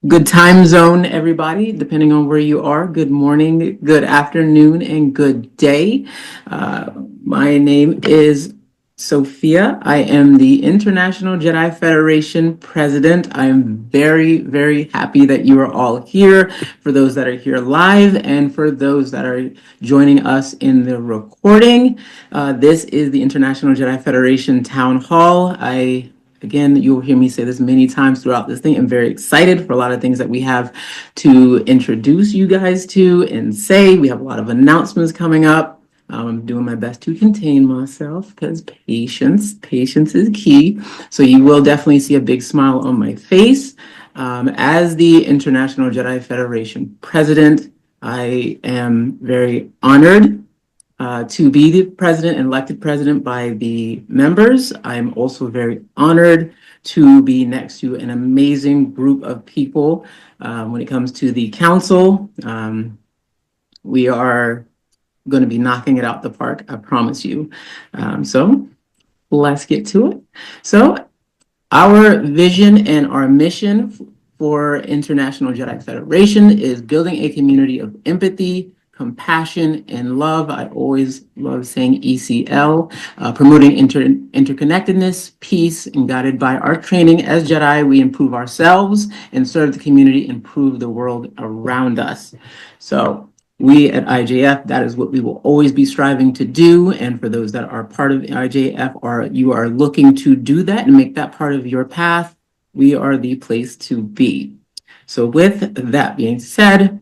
Good time zone, everybody, depending on where you are. Good morning, good afternoon, and good day. My name is Sophia. I am the International Jedi Federation president. I am very, very happy that you are all here, for those that are here live and for those that are joining us in the recording. This is the International Jedi Federation Town Hall. Again, you'll hear me say this many times throughout this thing. I'm very excited for a lot of things that we have to introduce you guys to and say. We have a lot of announcements coming up. I'm doing my best to contain myself because patience is key. So you will definitely see a big smile on my face. As the International Jedi Federation president, I am very honored to be the president and elected president by the members. I'm also very honored to be next to an amazing group of people when it comes to the council. We are going to be knocking it out the park, I promise you. So let's get to it. So our vision and our mission for International Jedi Federation is building a community of empathy, compassion, and love. I always love saying ECL, promoting interconnectedness, peace, and guided by our training as Jedi, we improve ourselves and serve the community, improve the world around us. So we at IJF, that is what we will always be striving to do. And for those that are part of IJF, you are looking to do that and make that part of your path, we are the place to be. So with that being said,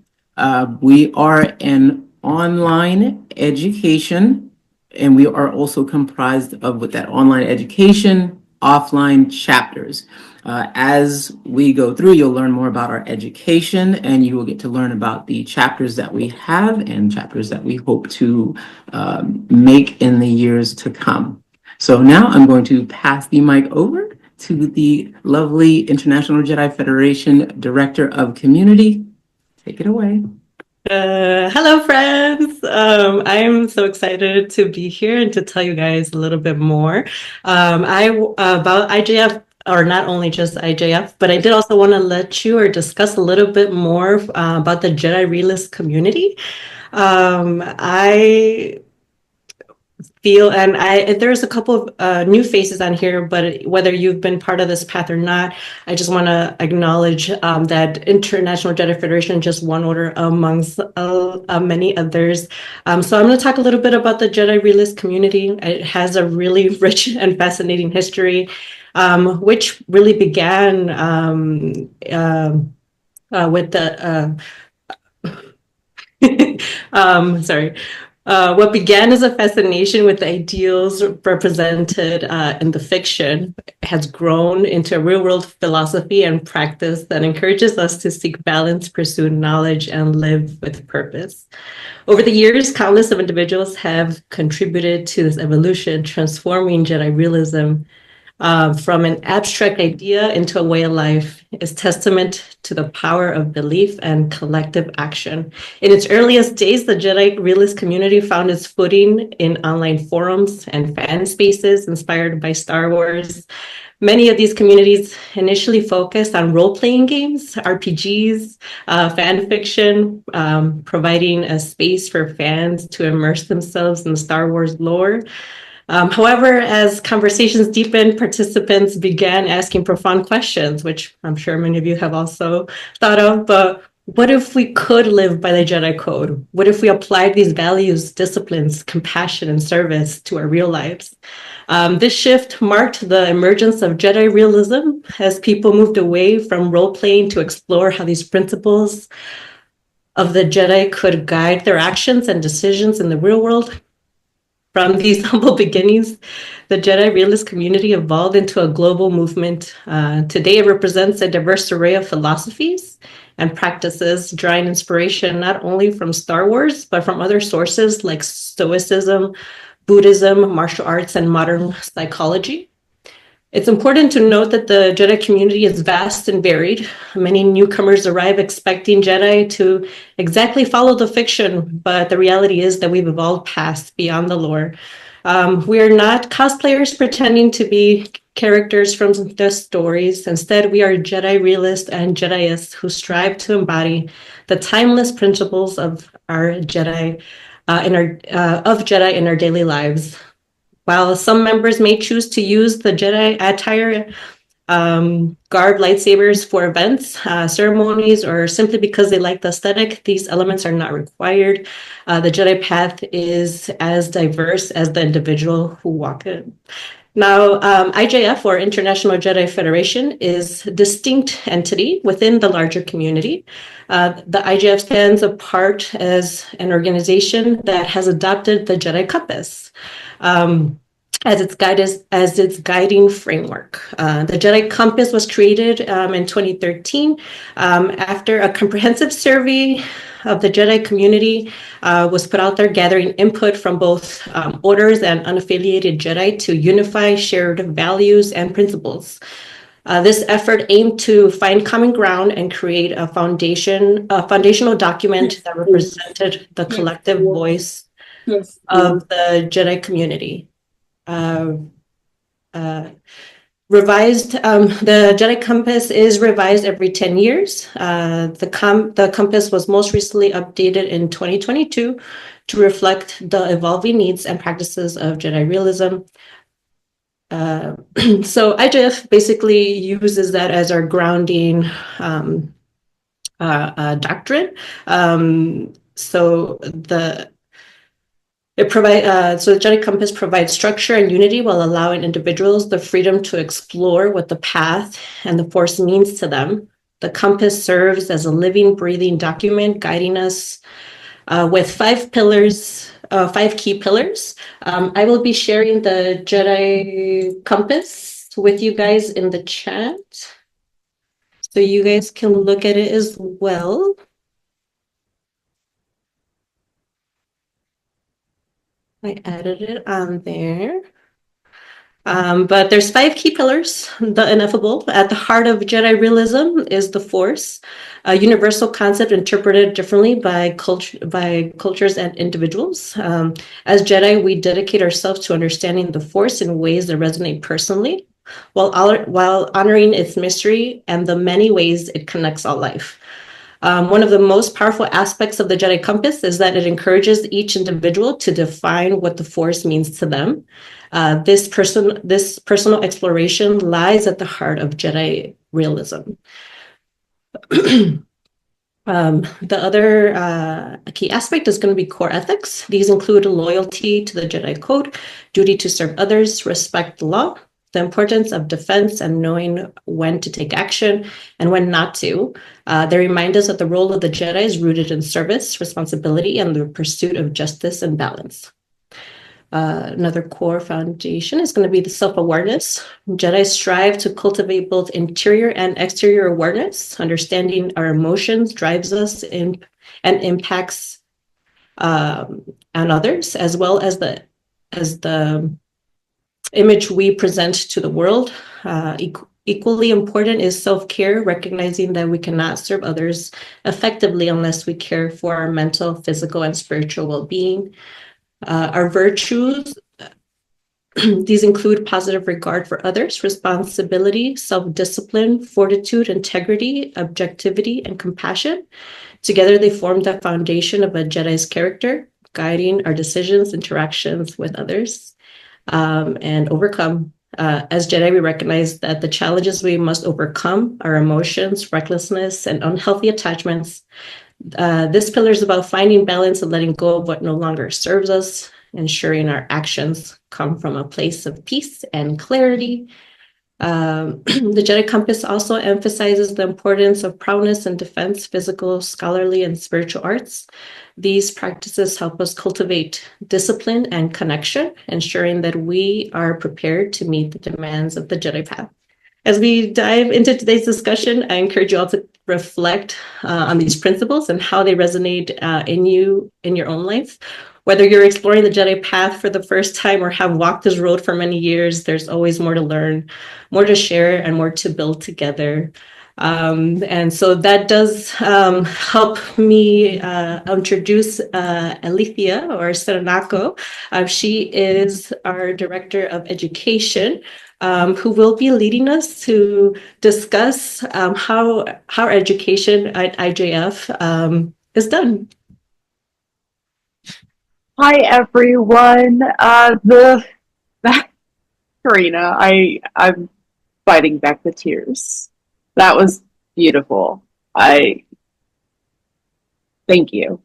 we are an online education, and we are also comprised of, with that online education, offline chapters. As we go through, you'll learn more about our education, and you will get to learn about the chapters that we have and chapters that we hope to make in the years to come. So now I'm going to pass the mic over to the lovely International Jedi Federation Director of Community. Take it away. Hello, friends. I'm so excited to be here and to tell you guys a little bit more about IJF, or not only just IJF, but I did also want to let you or discuss a little bit more about the Jedi realist community. I feel, and there's a couple of new faces on here, but whether you've been part of this path or not, I just want to acknowledge that International Jedi Federation just one order amongst many others. So I'm going to talk a little bit about the Jedi realist community. It has a really rich and fascinating history, which really began with the sorry. What began as a fascination with the ideals represented in the fiction has grown into a real-world philosophy and practice that encourages us to seek balance, pursue knowledge, and live with purpose. Over the years, countless of individuals have contributed to this evolution, transforming Jedi realism from an abstract idea into a way of life is testament to the power of belief and collective action. In its earliest days, the Jedi realist community found its footing in online forums and fan spaces inspired by Star Wars. Many of these communities initially focused on role-playing games, RPGs, fan fiction, providing a space for fans to immerse themselves in the Star Wars lore. However, as conversations deepened, participants began asking profound questions, which I'm sure many of you have also thought of. But what if we could live by the Jedi Code? What if we applied these values, disciplines, compassion, and service to our real lives? This shift marked the emergence of Jedi realism as people moved away from role-playing to explore how these principles of the Jedi could guide their actions and decisions in the real world. From these humble beginnings, the Jedi realist community evolved into a global movement. Today, it represents a diverse array of philosophies and practices, drawing inspiration not only from Star Wars, but from other sources like Stoicism, Buddhism, martial arts, and modern psychology. It's important to note that the Jedi community is vast and varied. Many newcomers arrive expecting Jedi to exactly follow the fiction, but the reality is that we've evolved past beyond the lore. We are not cosplayers pretending to be characters from the stories. Instead, we are Jedi realists and Jedis who strive to embody the timeless principles of our Jedi Jedi in our daily lives. While some members may choose to use the Jedi attire, garb lightsabers for events, ceremonies, or simply because they like the aesthetic, these elements are not required. The Jedi path is as diverse as the individual who walk it. Now, IJF, or International Jedi Federation, is a distinct entity within the larger community. The IJF stands apart as an organization that has adopted the Jedi Compass as its guiding framework. The Jedi Compass was created in 2013 after a comprehensive survey of the Jedi community was put out there, gathering input from both orders and unaffiliated Jedi to unify shared values and principles. This effort aimed to find common ground and create a foundational document that represented the collective voice of the Jedi community. The Jedi Compass is revised every 10 years. The compass was most recently updated in 2022 to reflect the evolving needs and practices of Jedi realism. So IJF basically uses that as our grounding doctrine. So the Jedi Compass provides structure and unity while allowing individuals the freedom to explore what the path and the Force means to them. The compass serves as a living, breathing document guiding us with 5 pillars, 5 key pillars. I will be sharing the Jedi Compass with you guys in the chat, so you guys can look at it as well. I added it on there. But there's 5 key pillars. The ineffable. At the heart of Jedi realism is the Force, a universal concept interpreted differently by cultures and individuals. As Jedi, we dedicate ourselves to understanding the Force in ways that resonate personally, while honoring its mystery and the many ways it connects all life. One of the most powerful aspects of the Jedi Compass is that it encourages each individual to define what the Force means to them. This personal exploration lies at the heart of Jedi realism. The other key aspect is going to be core ethics. These include loyalty to the Jedi Code, duty to serve others, respect the law, the importance of defense and knowing when to take action and when not to. They remind us that the role of the Jedi is rooted in service, responsibility, and the pursuit of justice and balance. Another core foundation is going to be the self-awareness. Jedi strive to cultivate both interior and exterior awareness. Understanding our emotions drives us in and impacts on others, as well as the image we present to the world. Equally important is self-care, recognizing that we cannot serve others effectively unless we care for our mental, physical, and spiritual well-being. Our virtues, these include positive regard for others, responsibility, self-discipline, fortitude, integrity, objectivity, and compassion. Together, they form the foundation of a Jedi's character, guiding our decisions, interactions with others, and overcome. As Jedi, we recognize that the challenges we must overcome are emotions, recklessness, and unhealthy attachments. This pillar is about finding balance and letting go of what no longer serves us, ensuring our actions come from a place of peace and clarity. The Jedi Compass also emphasizes the importance of prowess and defense, physical, scholarly, and spiritual arts. These practices help us cultivate discipline and connection, ensuring that we are prepared to meet the demands of the Jedi path. As we dive into today's discussion, I encourage you all to reflect on these principles and how they resonate in your own life. Whether you're exploring the Jedi path for the first time or have walked this road for many years, there's always more to learn, more to share, and more to build together. And so that does help me introduce Alethea or Serenako. She is our Director of Education, who will be leading us to discuss how education at IJF is done. Hi everyone. Karina, I'm fighting back the tears. That was beautiful. Thank you.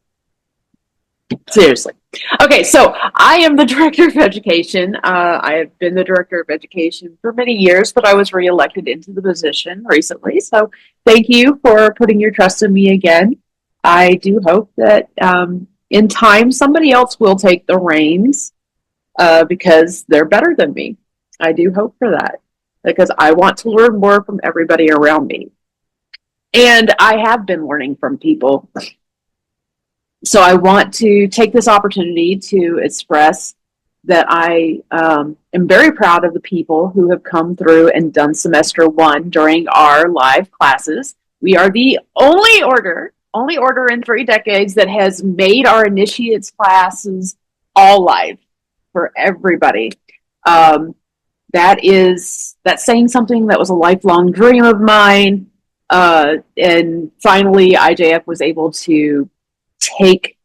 Seriously. Okay, so I am the Director of Education. I have been the Director of Education for many years, but I was reelected into the position recently. So thank you for putting your trust in me again. I do hope that in time somebody else will take the reins because they're better than me. I do hope for that because I want to learn more from everybody around me. And I have been learning from people. So I want to take this opportunity to express that I am very proud of the people who have come through and done semester one during our live classes. We are the only order in 3 decades that has made our initiates classes all live for everybody. That's saying something that was a lifelong dream of mine. And finally, IJF was able to take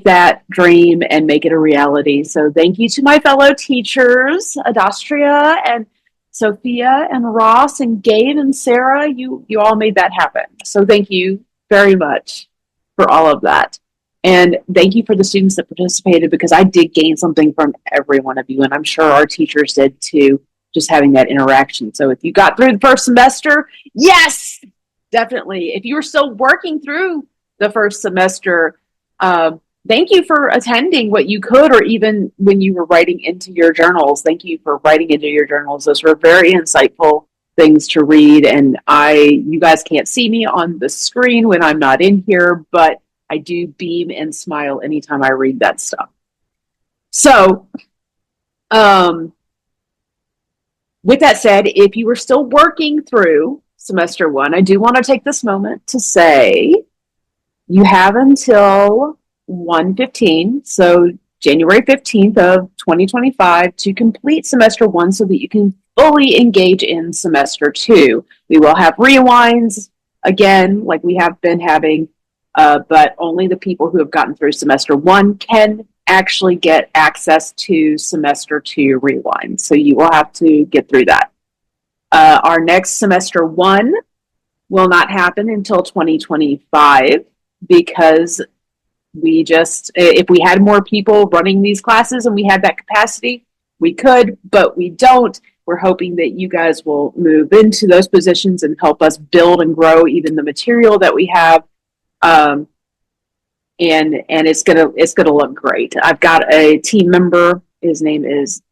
that dream and make it a reality. So thank you to my fellow teachers, Adastria and Sophia and Ross and Gabe and Sarah. You all made that happen. So thank you very much for all of that. And thank you for the students that participated because I did gain something from every one of you. And I'm sure our teachers did too, just having that interaction. So if you got through the first semester, yes, definitely. If you were still working through the first semester, thank you for attending what you could, or even when you were writing into your journals. Thank you for writing into your journals. Those were very insightful things to read. And you guys can't see me on the screen when I'm not in here, but I do beam and smile anytime I read that stuff. So, with that said, if you were still working through semester one, I do want to take this moment to say you have until 1/15, so January 15th of 2025, to complete semester one so that you can fully engage in semester two. We will have rewinds again, like we have been having, but only the people who have gotten through semester one can actually get access to semester two rewind. So you will have to get through that. Our next semester one will not happen until 2025 because if we had more people running these classes and we had that capacity, we could, but we don't. We're hoping that you guys will move into those positions and help us build and grow even the material that we have. And it's gonna look great. I've got a team member. His name is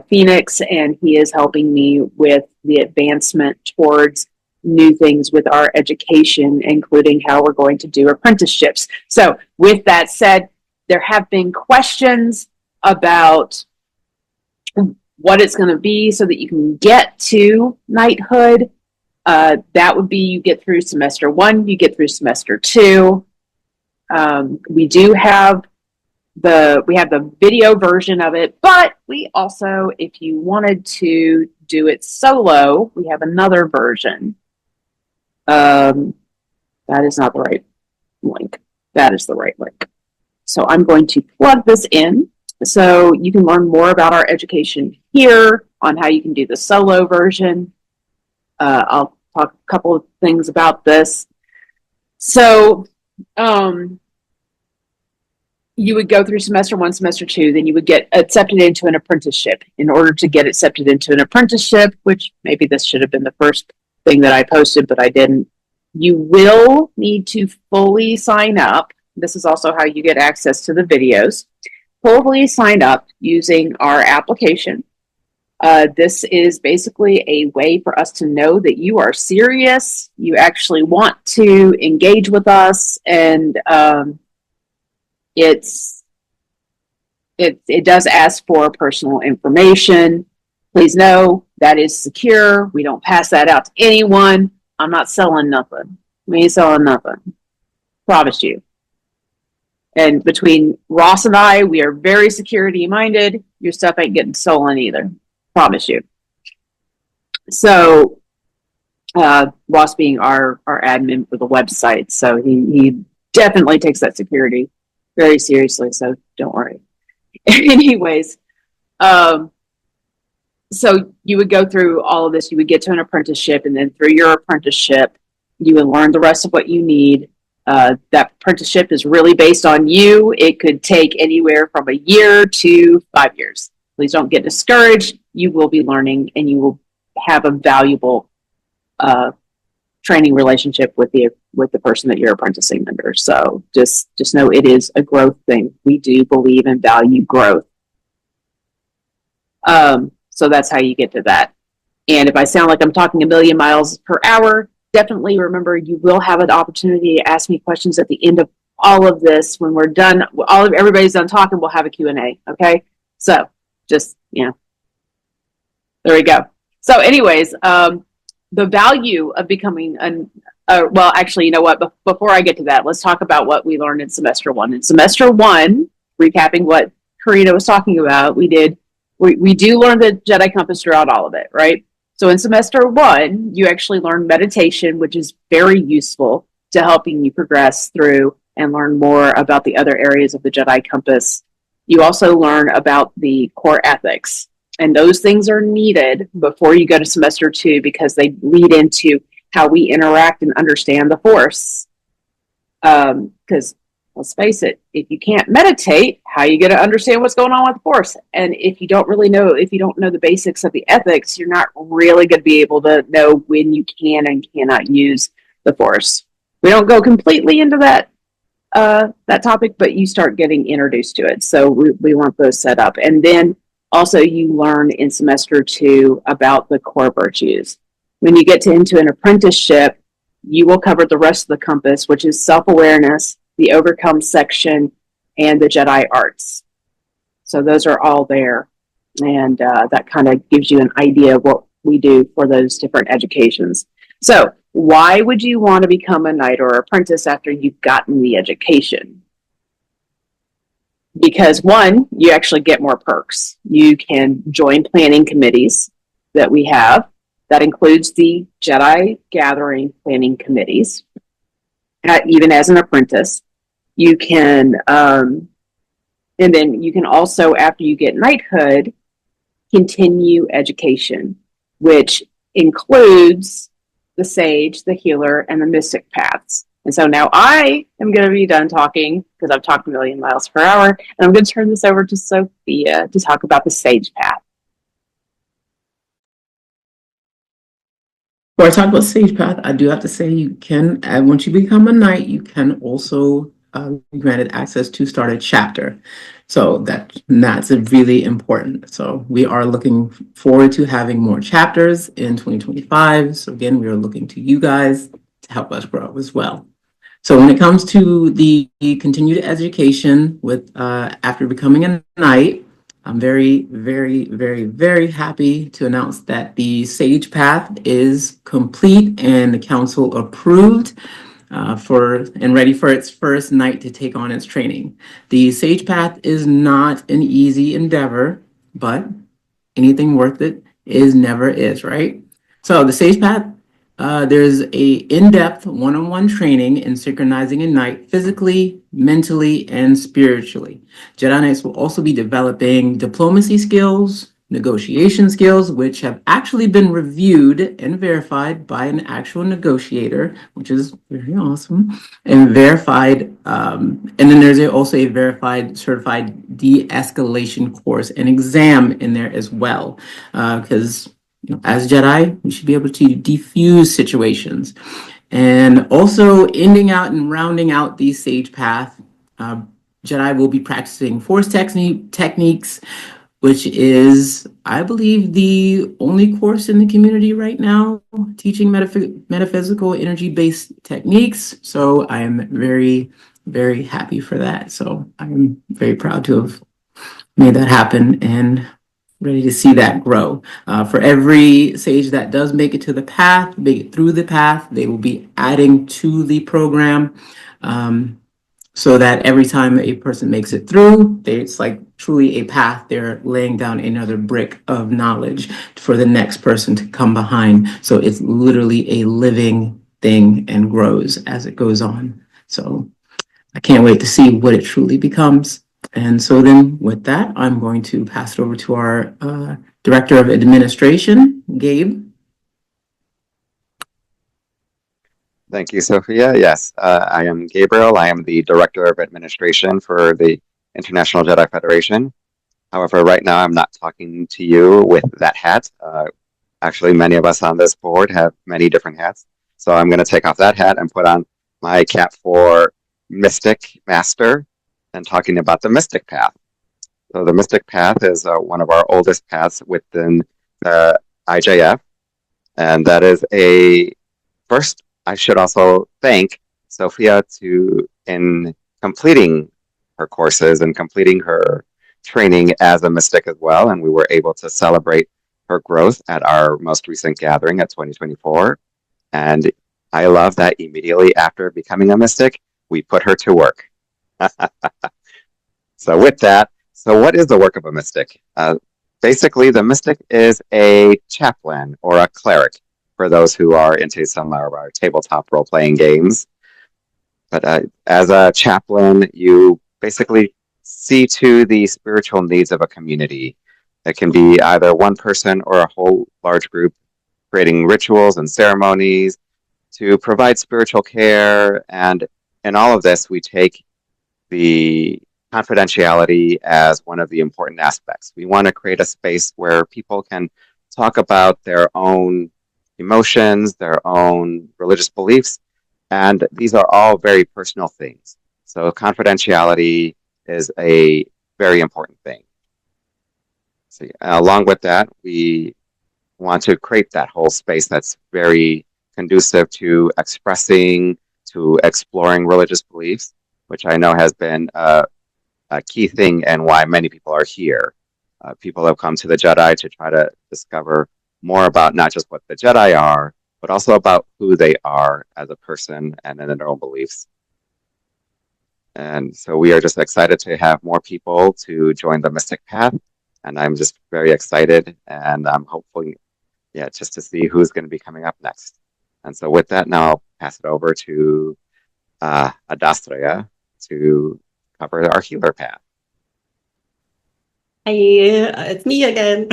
Phoenix, and he is helping me with the advancement towards new things with our education, including how we're going to do apprenticeships. So with that said, there have been questions about what it's going to be so that you can get to knighthood. That would be you get through semester one, you get through semester two. We do have the video version of it, but we also, if you wanted to do it solo, we have another version. That is not the right link. That is the right link. So I'm going to plug this in so you can learn more about our education here on how you can do the solo version. I'll talk a couple of things about this. So, you would go through semester one, semester two, then you would get accepted into an apprenticeship. In order to get accepted into an apprenticeship, which maybe this should have been the first thing that I posted, but I didn't, you will need to fully sign up. This is also how you get access to the videos. Fully sign up using our application. This is basically a way for us to know that you are serious, you actually want to engage with us, and it does ask for personal information. Please know that is secure. We don't pass that out to anyone. I'm not selling nothing. We ain't selling nothing. Promise you. And between Ross and I, we are very security minded. Your stuff ain't getting stolen either. Promise you. So, Ross being our admin for the website. So he definitely takes that security very seriously. So don't worry. Anyways, so you would go through all of this. You would get to an apprenticeship, and then through your apprenticeship, you would learn the rest of what you need. That apprenticeship is really based on you. It could take anywhere from a year to 5 years. Please don't get discouraged. You will be learning, and you will have a valuable training relationship with the person that you're apprenticing under. So just know it is a growth thing. We do believe and value growth. So that's how you get to that. And if I sound like I'm talking a million miles per hour, definitely remember you will have an opportunity to ask me questions at the end of all of this. When we're done, everybody's done talking, we'll have a Q&A. Okay. So just, there we go. So anyways, the value of becoming well, actually, you know what? Before I get to that, let's talk about what we learned in semester one. In semester one, recapping what Karina was talking about, we do learn the Jedi compass throughout all of it, right? So in semester one, you actually learn meditation, which is very useful to helping you progress through and learn more about the other areas of the Jedi compass. You also learn about the core ethics, and those things are needed before you go to semester two because they lead into how we interact and understand the Force. Because let's face it, if you can't meditate, how are you going to understand what's going on with the Force? And if you don't know the basics of the ethics, you're not really going to be able to know when you can and cannot use the Force. We don't go completely into that topic, but you start getting introduced to it. So we want those set up. And then also you learn in semester two about the core virtues. When you get into an apprenticeship, you will cover the rest of the compass, which is self-awareness, the overcome section, and the Jedi arts. So those are all there. And that kind of gives you an idea of what we do for those different educations. So why would you want to become a knight or apprentice after you've gotten the education? Because one, you actually get more perks. You can join planning committees that we have. That includes the Jedi Gathering planning committees, even as an apprentice. You can, and then you can also, after you get knighthood, continue education, which includes the sage, the healer, and the mystic paths. And so now I am going to be done talking because I've talked a million miles per hour, and I'm going to turn this over to Sophia to talk about the sage path. Before I talk about Sage Path, I do have to say you can, once you become a knight, you can also be granted access to start a chapter. So that's really important. So we are looking forward to having more chapters in 2025. So again, we are looking to you guys to help us grow as well. So when it comes to the continued education with after becoming a knight, I'm very, very, very, very happy to announce that the Sage Path is complete and the council approved and ready for its first night to take on its training. The Sage Path is not an easy endeavor, but anything worth it never is, right? So the Sage Path, there's a in-depth one-on-one training in synchronizing a knight physically, mentally, and spiritually. Jedi Knights will also be developing diplomacy skills, negotiation skills, which have actually been reviewed and verified by an actual negotiator, which is very awesome, and verified. And then there's also a verified certified de-escalation course and exam in there as well, because as Jedi, we should be able to defuse situations. And also ending out and rounding out the Sage Path, Jedi will be practicing Force techniques, which is, I believe, the only course in the community right now teaching metaphysical energy-based techniques. So I am very, very happy for that. So I'm very proud to have made that happen. And ready to see that grow. For every sage that does make it to the path, make it through the path, they will be adding to the program. So that every time a person makes it through, it's like truly a path. They're laying down another brick of knowledge for the next person to come behind. So it's literally a living thing and grows as it goes on. So I can't wait to see what it truly becomes. And so then with that, I'm going to pass it over to our Director of Administration, Gabe. Thank you, Sophia. Yes, I am Gabriel. I am the Director of Administration for the International Jedi Federation. However, right now I'm not talking to you with that hat. Actually, many of us on this board have many different hats. So I'm going to take off that hat and put on my cap for Mystic Master and talking about the Mystic Path. So the Mystic Path is one of our oldest paths within the IJF. And that is first, I should also thank Sophia in completing her courses and completing her training as a mystic as well. And we were able to celebrate her growth at our most recent gathering at 2024. And I love that immediately after becoming a mystic, we put her to work. So with that, so what is the work of a mystic? Basically, the mystic is a chaplain or a cleric for those who are into some of our tabletop role-playing games. But as a chaplain, you basically see to the spiritual needs of a community. It can be either one person or a whole large group, creating rituals and ceremonies to provide spiritual care. And in all of this, we take the confidentiality as one of the important aspects. We want to create a space where people can talk about their own emotions, their own religious beliefs, and these are all very personal things. So confidentiality is a very important thing. So along with that, we want to create that whole space that's very conducive to expressing, to exploring religious beliefs, which I know has been a key thing and why many people are here. People have come to the Jedi to try to discover more about not just what the Jedi are, but also about who they are as a person and in their own beliefs. And so we are just excited to have more people to join the Mystic Path. And I'm just very excited, and I'm hopefully, just to see who's going to be coming up next. And so with that, now I'll pass it over to Adastria to cover our healer path. Hi, it's me again.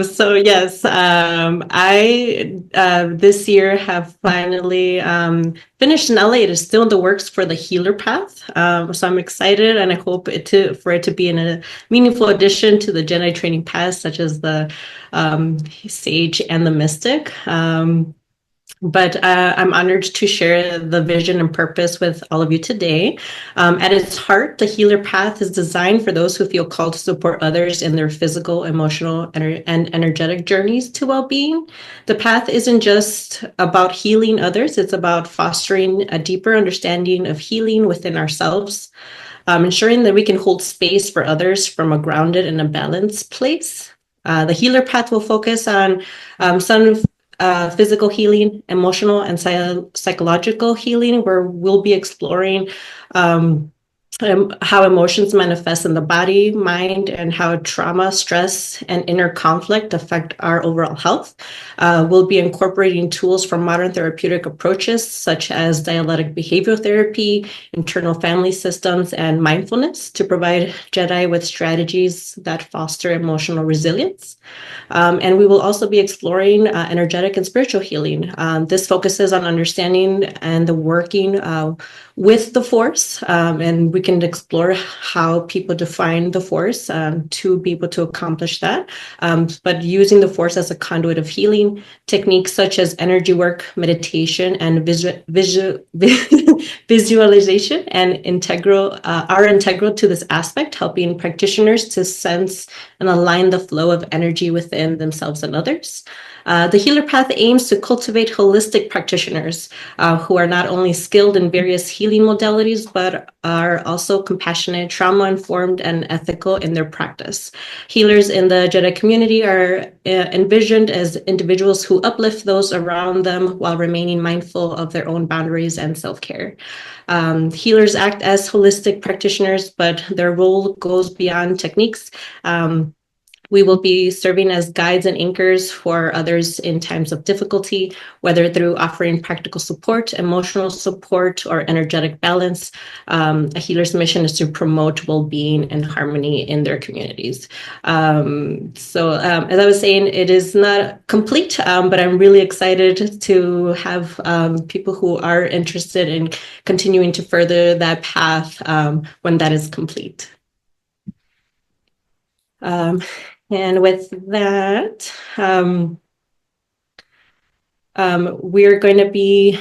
So yes, I this year have finally finished in LA. It is still in the works for the healer path. So I'm excited, and I hope for it to be in a meaningful addition to the Jedi training paths, such as the Sage and the Mystic. But I'm honored to share the vision and purpose with all of you today. At its heart, the healer path is designed for those who feel called to support others in their physical, emotional, and energetic journeys to well-being. The path isn't just about healing others, it's about fostering a deeper understanding of healing within ourselves, ensuring that we can hold space for others from a grounded and a balanced place. The healer path will focus on some physical healing, emotional and psychological healing, where we'll be exploring how emotions manifest in the body, mind, and how trauma, stress, and inner conflict affect our overall health. We'll be incorporating tools from modern therapeutic approaches such as dialectic behavioral therapy, internal family systems, and mindfulness to provide Jedi with strategies that foster emotional resilience. And we will also be exploring energetic and spiritual healing. This focuses on understanding and the working with the Force, and we can explore how people define the Force to be able to accomplish that. But using the Force as a conduit of healing, techniques such as energy work, meditation, and visualization and are integral to this aspect, helping practitioners to sense and align the flow of energy within themselves and others. The Healer Path aims to cultivate holistic practitioners who are not only skilled in various healing modalities, but are also compassionate, trauma-informed, and ethical in their practice. Healers in the Jedi community are envisioned as individuals who uplift those around them while remaining mindful of their own boundaries and self-care. Healers act as holistic practitioners, but their role goes beyond techniques. We will be serving as guides and anchors for others in times of difficulty, whether through offering practical support, emotional support, or energetic balance. A healer's mission is to promote well-being and harmony in their communities. As I was saying, it is not complete, but I'm really excited to have people who are interested in continuing to further that path when that is complete. And with that, we're going to be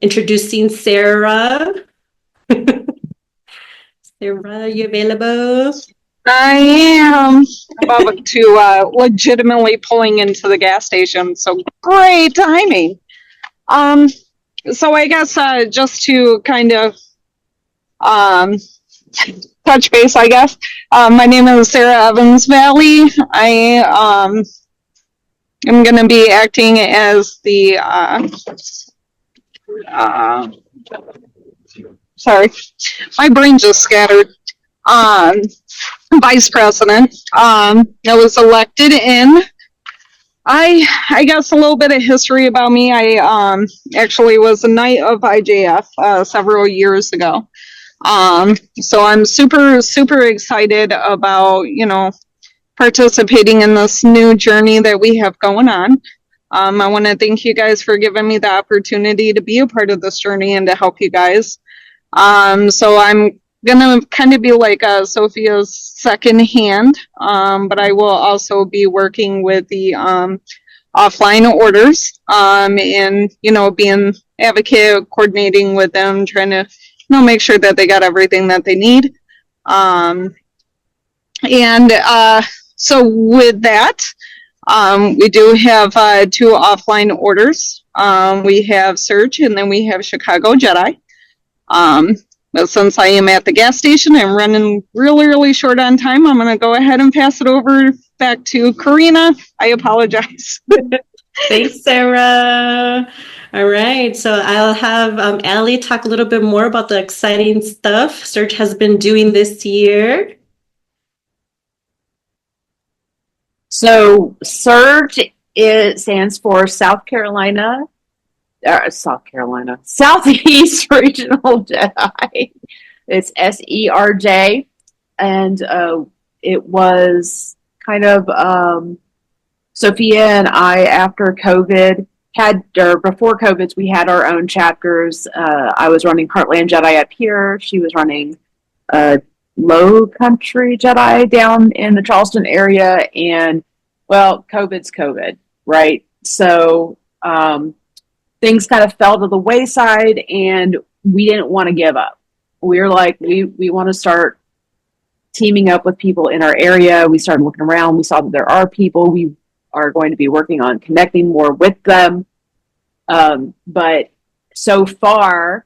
introducing Sarah. Sarah, are you available? I am about to legitimately pulling into the gas station, so great timing. So I guess just to kind of touch base, I guess. My name is Sarah Evans Valley. I am going to be acting as the sorry, my brain just scattered. Vice president. I was elected in. I guess a little bit of history about me. I actually was a knight of IJF several years ago. So I'm super excited about, participating in this new journey that we have going on. I want to thank you guys for giving me the opportunity to be a part of this journey and to help you guys. So I'm gonna kind of be like Sophia's second hand, but I will also be working with the offline orders, and being advocate, coordinating with them, trying to make sure that they got everything that they need. So with that, we do have 2 offline orders. We have Surge, and then we have Chicago Jedi. But since I am at the gas station and running really short on time, I'm going to go ahead and pass it over back to Karina. I apologize. Thanks, Sarah. All right, so I'll have Allie talk a little bit more about the exciting stuff Surge has been doing this year. So Surge, it stands for Southeast Regional Jedi. It's SERJ, and it was kind of Sophia and I, after COVID, before COVID, we had our own chapters. I was running Heartland Jedi up here. She was running Low Country Jedi down in the Charleston area, and COVID's COVID, right? So things kind of fell to the wayside, and we didn't want to give up. We were like, we want to start teaming up with people in our area. We started looking around. We saw that there are people. We are going to be working on connecting more with them. But so far,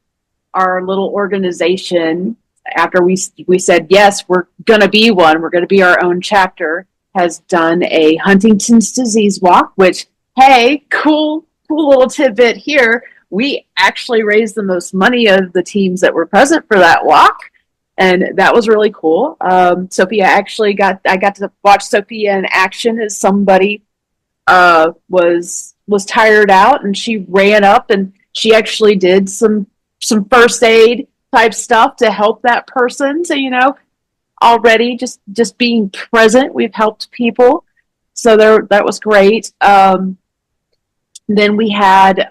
our little organization, after we said, yes, we're going to be one, we're going to be our own chapter, has done a Huntington's disease walk, which, hey, cool little tidbit here. We actually raised the most money of the teams that were present for that walk. And that was really cool. Sophia I got to watch Sophia in action as somebody was tired out, and she ran up and she actually did some first aid type stuff to help that person. So, already just being present, we've helped people. So that was great. Then we had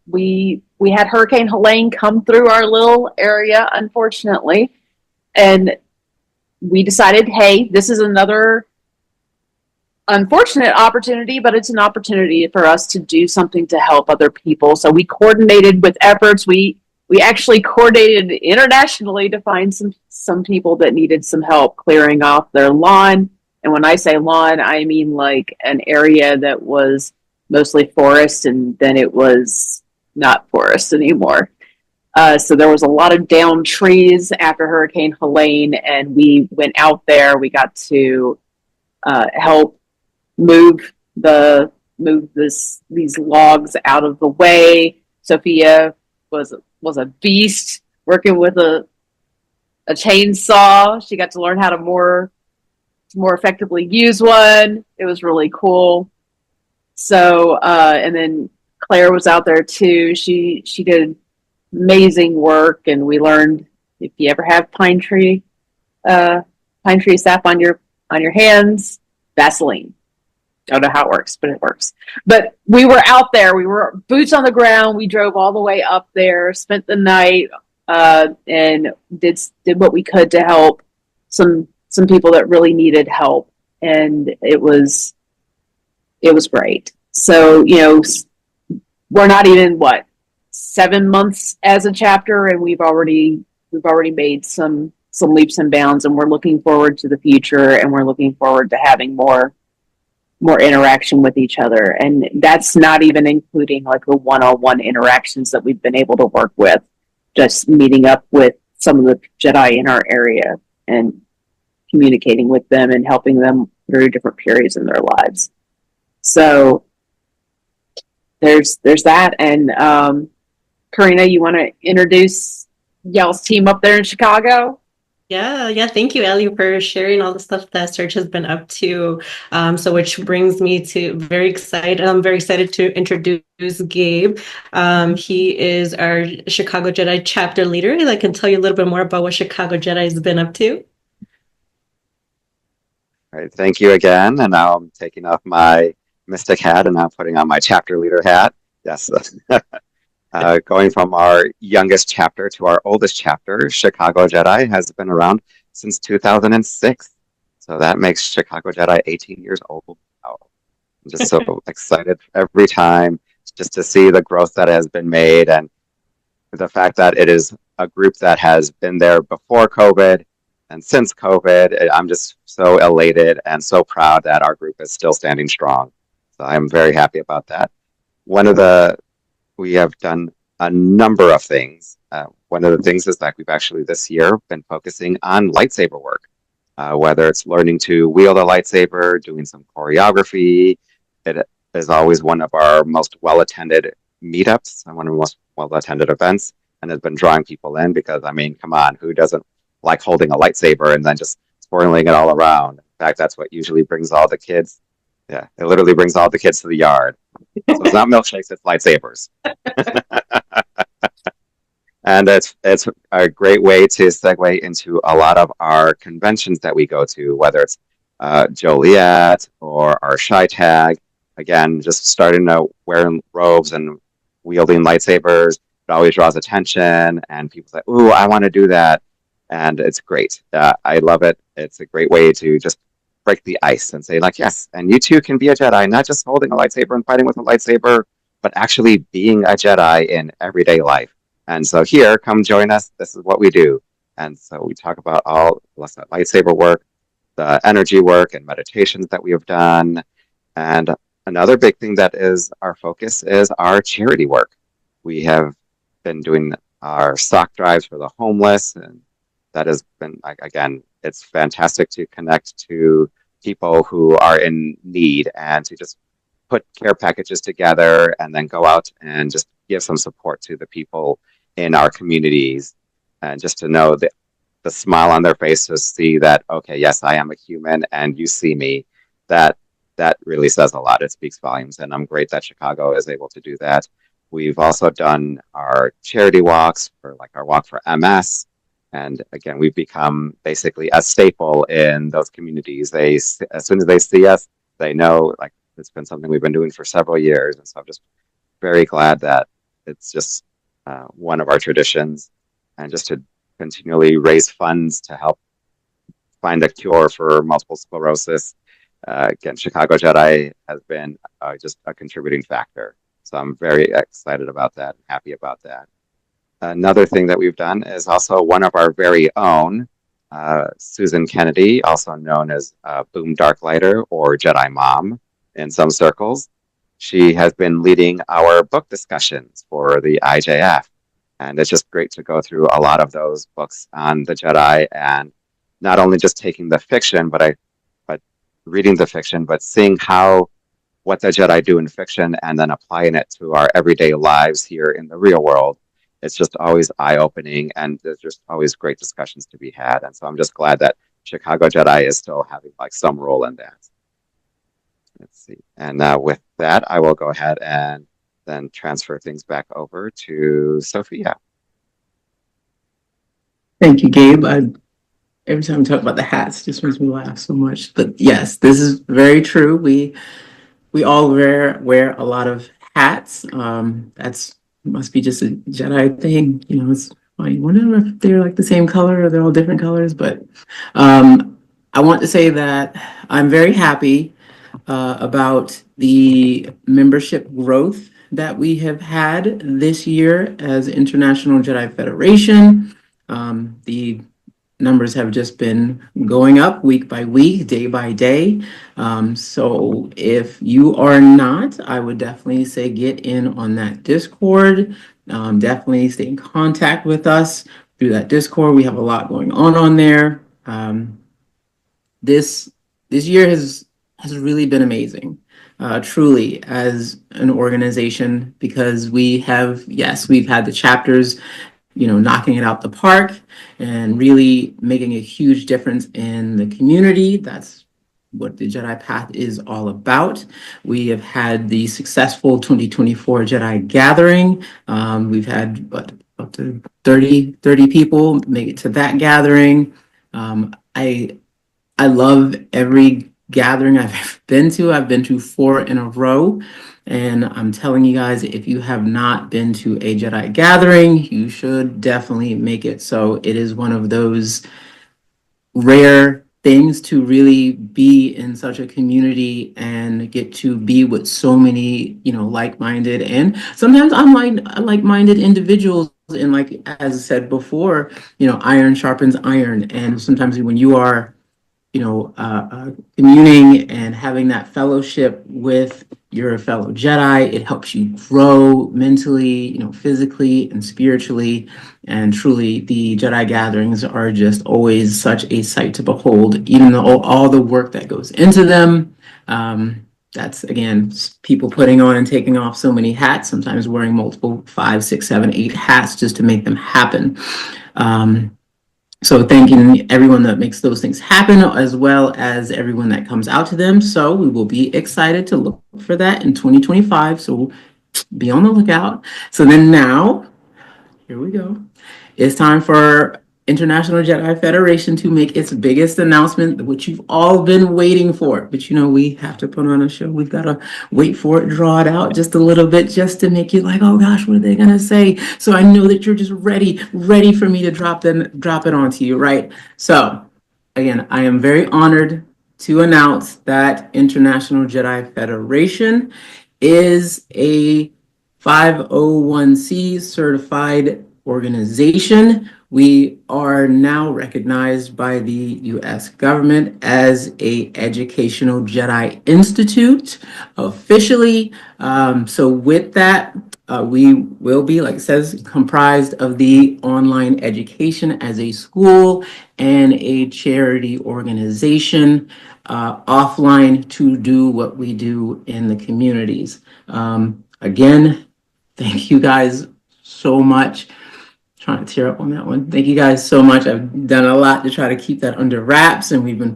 we had Hurricane Helene come through our little area, unfortunately, and we decided, hey, this is another unfortunate opportunity, but it's an opportunity for us to do something to help other people. So we coordinated with efforts. We actually coordinated internationally to find some people that needed some help clearing off their lawn And when I say lawn, I mean like an area that was mostly forest and then it was not forest anymore. So there was a lot of downed trees after Hurricane Helene, and we went out there. We got to help move these logs out of the way. Sophia was a beast working with a chainsaw. She got to learn how to more effectively use one. It was really cool. So and then Claire was out there too. She did amazing work, and we learned if you ever have pine tree sap on your hands, Vaseline. Don't know how it works, but it works. But we were out there. We were boots on the ground. We drove all the way up there, spent the night, and did what we could to help some people that really needed help, and it was great. So we're not even 7 months as a chapter, and we've already made some leaps and bounds, and we're looking forward to the future, and we're looking forward to having more interaction with each other. And that's not even including like the one-on-one interactions that we've been able to work with, just meeting up with some of the Jedi in our area and communicating with them and helping them through different periods in their lives. So there's that. And Karina, you want to introduce y'all's team up there in Chicago? Yeah. Thank you, Ellie, for sharing all the stuff that Serge has been up to. So which brings me to I'm very excited to introduce Gabe. He is our Chicago Jedi chapter leader. I can tell you a little bit more about what Chicago Jedi has been up to. All right, thank you again. And now I'm taking off my mystic hat and now putting on my chapter leader hat. Yes. Going from our youngest chapter to our oldest chapter, Chicago Jedi has been around since 2006. So that makes Chicago Jedi 18 years old. Oh, I'm just so excited every time just to see the growth that has been made, and the fact that it is a group that has been there before COVID and since COVID. I'm just so elated and so proud that our group is still standing strong. So I'm very happy about that. We have done a number of things. One of the things is that we've actually this year been focusing on lightsaber work, whether it's learning to wield a lightsaber, doing some choreography. It is always one of our most well-attended meetups and one of the most well-attended events, and has been drawing people in because, I mean, come on, who doesn't like holding a lightsaber and then just swirling it all around? In fact, that's what usually brings all the kids. Yeah, it literally brings all the kids to the yard. So it's not milkshakes, it's lightsabers. And it's a great way to segue into a lot of our conventions that we go to, whether it's Joliet or our Shy Tag. Again, just starting to wearing robes and wielding lightsabers, it always draws attention, and people say, "Ooh, I want to do that," and it's great. I love it. It's a great way to just break the ice and say, like, yes, and you too can be a Jedi, not just holding a lightsaber and fighting with a lightsaber, but actually being a Jedi in everyday life. And so here, come join us. This is what we do. And so we talk about all the lightsaber work, the energy work and meditations that we have done. And another big thing that is our focus is our charity work. We have been doing our sock drives for the homeless, and that has been, again, it's fantastic to connect to people who are in need and to just put care packages together and then go out and just give some support to the people in our communities, and just to know the smile on their face to see that, okay, yes, I am a human and you see me, that really says a lot. It speaks volumes, and I'm great that Chicago is able to do that. We've also done our charity walks for like our walk for MS. And again, we've become basically a staple in those communities. As soon as they see us, they know, like, it's been something we've been doing for several years. And so I'm just very glad that it's just one of our traditions, and just to continually raise funds to help find a cure for multiple sclerosis. Again, Chicago Jedi has been just a contributing factor. So I'm very excited about that, happy about that. Another thing that we've done is also one of our very own Susan Kennedy, also known as Boom Darklighter or Jedi Mom in some circles. She has been leading our book discussions for the IJF. And it's just great to go through a lot of those books on the Jedi, and not only just taking the fiction, but reading the fiction, but seeing what the Jedi do in fiction and then applying it to our everyday lives here in the real world. It's just always eye-opening, and there's just always great discussions to be had. And so I'm just glad that Chicago Jedi is still having like some role in that. Let's see. And with that, I will go ahead and then transfer things back over to Sophia. Thank you, Gabe. Every time we talk about the hats, it just makes me laugh so much. But yes, this is very true. We all wear a lot of hats. That's must be just a Jedi thing. You know, it's funny. I wonder if they're like the same color or they're all different colors. But I want to say that I'm very happy about the membership growth that we have had this year as International Jedi Federation. The numbers have just been going up week by week, day by day. So if you are not, I would definitely say get in on that Discord. Definitely stay in contact with us through that Discord. We have a lot going on there. This year has really been amazing, truly, as an organization, because we've had the chapters, knocking it out the park and really making a huge difference in the community. That's what the Jedi Path is all about. We have had the successful 2024 Jedi Gathering. We've had up to 30 people make it to that gathering. I love every gathering I've ever been to. I've been to 4 in a row. And I'm telling you guys, if you have not been to a Jedi gathering, you should definitely make it. So it is one of those rare things to really be in such a community and get to be with so many, like-minded, and sometimes like-minded individuals. And like, as I said before, iron sharpens iron. And sometimes when you are communing and having that fellowship with your fellow Jedi, it helps you grow mentally, physically and spiritually. And truly, the Jedi gatherings are just always such a sight to behold, even though all the work that goes into them. That's, again, people putting on and taking off so many hats, sometimes wearing multiple 5, 6, 7, 8 hats just to make them happen. So thanking everyone that makes those things happen, as well as everyone that comes out to them. So we will be excited to look for that in 2025. So be on the lookout. So then now, here we go. It's time for International Jedi Federation to make its biggest announcement, which you've all been waiting for. But we have to put on a show. We've got to wait for it, draw it out just a little bit, just to make you like, oh gosh, what are they gonna say? So I know that you're just ready for me to drop it onto you, right? So again, I am very honored to announce that International Jedi Federation is a 501c certified organization. We are now recognized by the U.S. government as a educational Jedi institute officially. So with that, we will be, like it says, comprised of the online education as a school and a charity organization, offline to do what we do in the communities. Again, thank you guys so much. Trying to tear up on that one. Thank you guys so much. I've done a lot to try to keep that under wraps, and we've been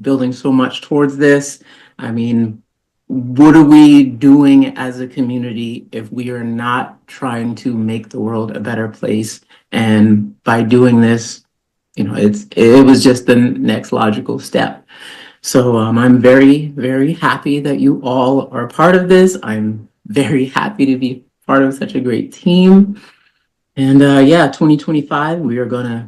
building so much towards this. I mean, what are we doing as a community if we are not trying to make the world a better place? And by doing this, it was just the next logical step. So I'm very, very happy that you all are part of this. I'm very happy to be part of such a great team. And 2025, we are going to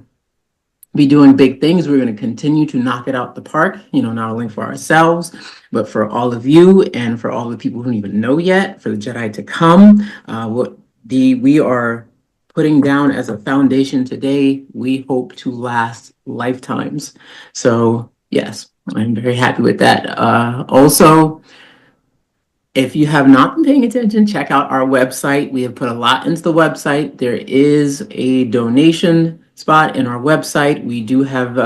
be doing big things. We're going to continue to knock it out the park, not only for ourselves, but for all of you and for all the people who don't even know yet, for the Jedi to come. We are putting down as a foundation today, we hope to last lifetimes. So yes, I'm very happy with that. Also, if you have not been paying attention, check out our website. We have put a lot into the website. There is a donation spot in our website. We do have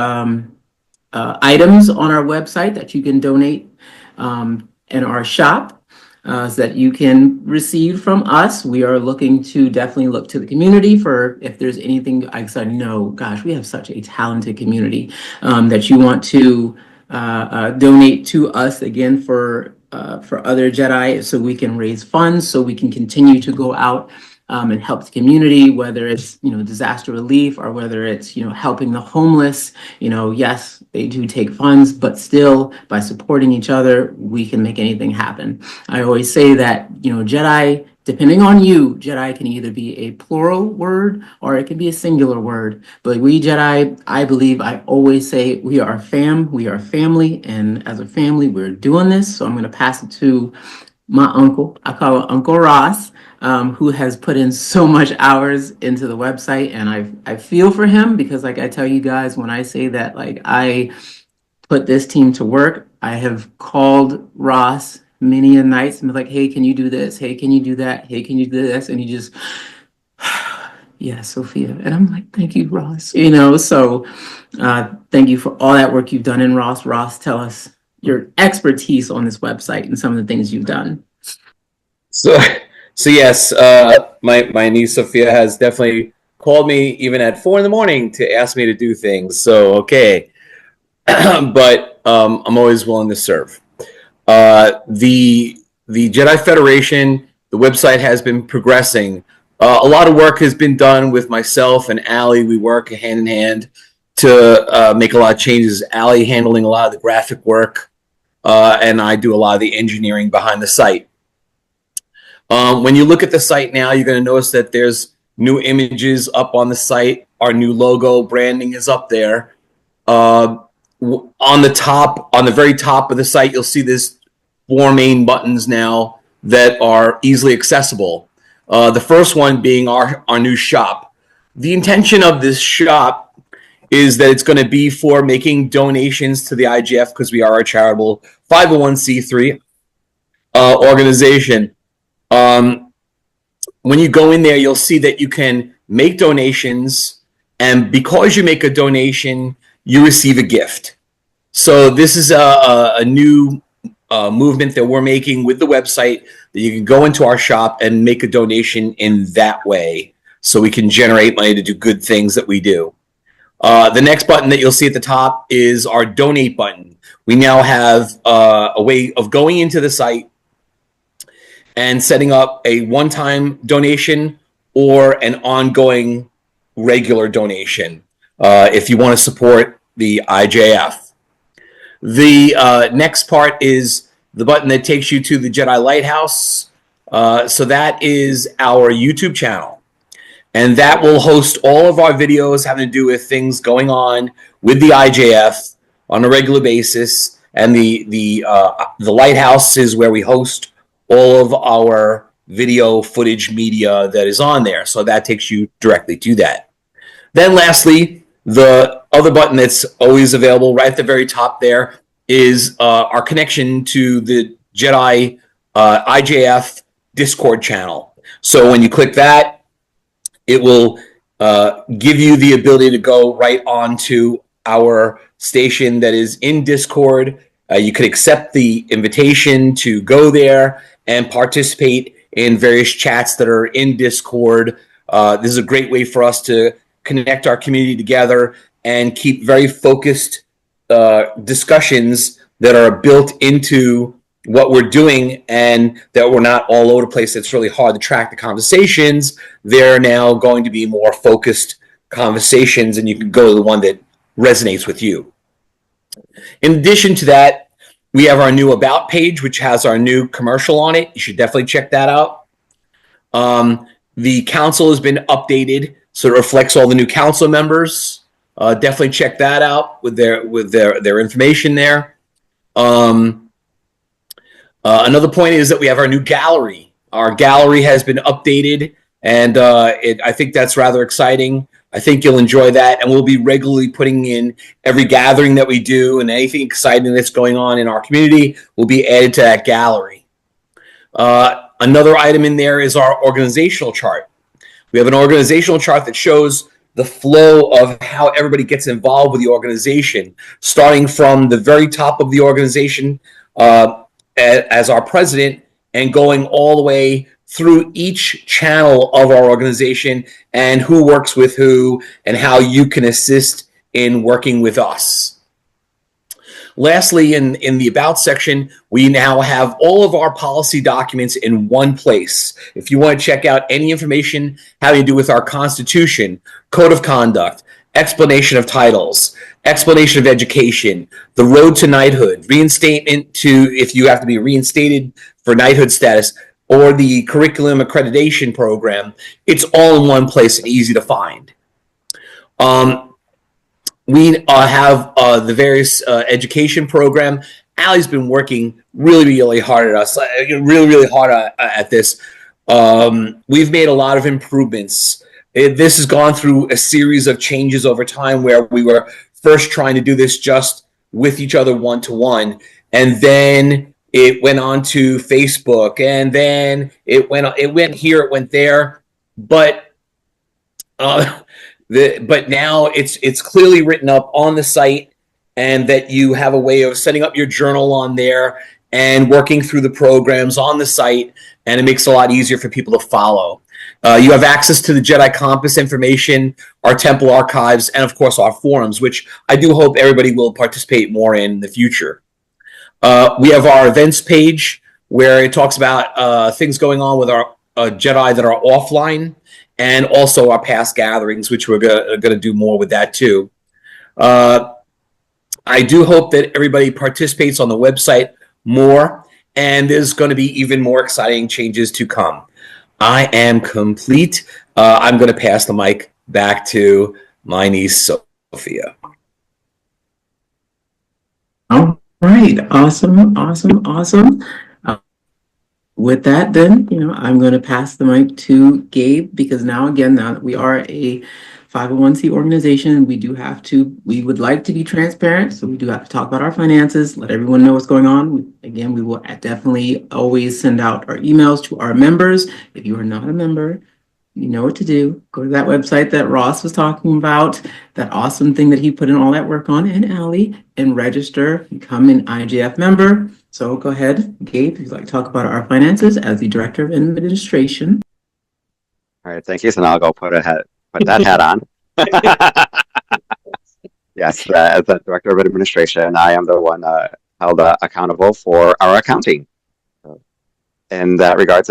items on our website that you can donate in our shop so that you can receive from us. We are looking to definitely look to the community for if there's anything. I know, gosh, we have such a talented community that you want to donate to us again for other Jedi, so we can raise funds, so we can continue to go out and help the community, whether it's disaster relief or whether it's helping the homeless. Yes, they do take funds, but still by supporting each other, we can make anything happen. I always say that Jedi, depending on you, Jedi can either be a plural word or it can be a singular word. But we Jedi, I always say we are we are family, and as a family, we're doing this. So I'm going to pass it to my uncle. I call him Uncle Ross, who has put in so much hours into the website, and I feel for him because, like I tell you guys, when I say that, like I put this team to work, I have called Ross many a nights and be like, "Hey, can you do this? Hey, can you do that? Hey, can you do this?" And he just, yeah, Sophia, and I'm like, "Thank you, Ross." So thank you for all that work you've done. And Ross, tell us your expertise on this website and some of the things you've done. So yes, my niece Sophia has definitely called me even at 4 a.m. to ask me to do things. So okay, but I'm always willing to serve. The Jedi Federation, the website has been progressing. A lot of work has been done with myself and Allie. We work hand in hand to make a lot of changes. Allie handling a lot of the graphic work, and I do a lot of the engineering behind the site. When you look at the site now, you're going to notice that there's new images up on the site. Our new logo branding is up there. On the very top of the site, you'll see there's 4 main buttons now that are easily accessible. The first one being our new shop. The intention of this shop is that it's going to be for making donations to the IJF, because we are a charitable 501c3 organization. When you go in there, you'll see that you can make donations, and because you make a donation, you receive a gift. So this is a new movement that we're making with the website, that you can go into our shop and make a donation in that way, so we can generate money to do good things that we do. The next button that you'll see at the top is our donate button. We now have a way of going into the site and setting up a one-time donation or an ongoing regular donation if you want to support the IJF. The next part is the button that takes you to the Jedi Lighthouse. So that is our YouTube channel. And that will host all of our videos having to do with things going on with the IJF on a regular basis. And the Lighthouse is where we host all of our video footage media that is on there. So that takes you directly to that. Then lastly, the other button that's always available right at the very top there is our connection to the Jedi IJF Discord channel. So when you click that, it will give you the ability to go right onto our station that is in Discord. You could accept the invitation to go there and participate in various chats that are in Discord. This is a great way for us to connect our community together and keep very focused discussions that are built into what we're doing, and that we're not all over the place. It's really hard to track the conversations. They're now going to be more focused conversations, and you can go to the one that resonates with you. In addition to that, we have our new About page, which has our new commercial on it. You should definitely check that out. The council has been updated, so it reflects all the new council members. Definitely check that out with their information there. Another point is that we have our new gallery. Our gallery has been updated And I think that's rather exciting. I think you'll enjoy that, and we'll be regularly putting in every gathering that we do, and anything exciting that's going on in our community will be added to that gallery. Another item in there is our organizational chart. We have an organizational chart that shows the flow of how everybody gets involved with the organization, starting from the very top of the organization as our president and going all the way through each channel of our organization and who works with who and how you can assist in working with us. Lastly, in the About section, we now have all of our policy documents in one place. If you want to check out any information having to do with our Constitution, Code of Conduct, explanation of titles, explanation of education, the road to knighthood, reinstatement to if you have to be reinstated for knighthood status, or the curriculum accreditation program, it's all in one place and easy to find. We have the various education program. Allie's been working really hard at us, really hard at this. We've made a lot of improvements. This has gone through a series of changes over time where we were first trying to do this just with each other one-to-one, and then it went on to Facebook, and then it went here, it went there, but now it's clearly written up on the site, and that you have a way of setting up your journal on there and working through the programs on the site, and it makes it a lot easier for people to follow. You have access to the Jedi Compass information, our temple archives, and of course our forums, which I do hope everybody will participate more in the future. We have our events page where it talks about things going on with our Jedi that are offline, and also our past gatherings, which we're going to do more with that too. I do hope that everybody participates on the website more, and there's going to be even more exciting changes to come. I am complete. I'm going to pass the mic back to my niece, Sophia. All right. Awesome. With that, then, I'm going to pass the mic to Gabe, because now that we are a 501c organization, we would like to be transparent. So we do have to talk about our finances, let everyone know what's going on. We will definitely always send out our emails to our members. If you are not a member, you know what to do. Go to that website that Ross was talking about, that awesome thing that he put in all that work on, and Allie, and register, become an IJF member. So go ahead, Gabe, if you'd like to talk about our finances as the Director of Administration. All right, thank you. So now I'll go put that hat on. Yes, as the Director of Administration, I am the one held accountable for our accounting. In that regards,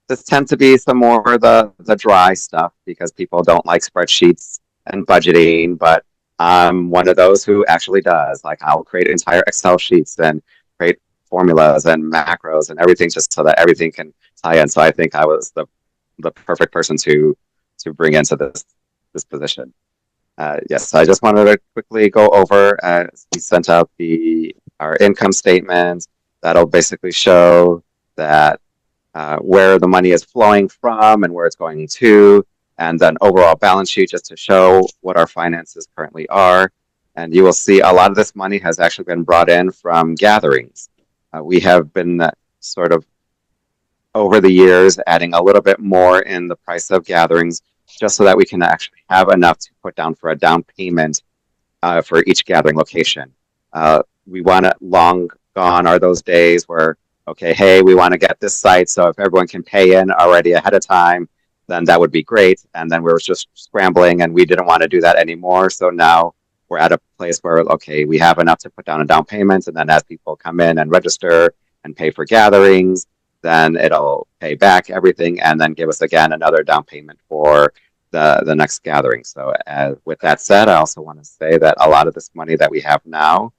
this tends to be some more of the dry stuff because people don't like spreadsheets and budgeting, but I'm one of those who actually does. Like, I'll create entire Excel sheets and create formulas and macros and everything just so that everything can tie in. So I think I was the perfect person to bring into this position. Yes, so I just wanted to quickly go over. We sent out our income statement that'll basically show that where the money is flowing from and where it's going to, and then overall balance sheet just to show what our finances currently are. And you will see a lot of this money has actually been brought in from gatherings. We have been sort of over the years adding a little bit more in the price of gatherings just so that we can actually have enough to put down for a down payment for each gathering location. We want to, long gone are those days where, okay, hey, we want to get this site, so if everyone can pay in already ahead of time, then that would be great. And then we were just scrambling and we didn't want to do that anymore. So now we're at a place where, okay, we have enough to put down a down payment, and then as people come in and register and pay for gatherings, then it'll pay back everything and then give us again another down payment for the next gathering. So with that said, I also want to say that a lot of this money that we have now,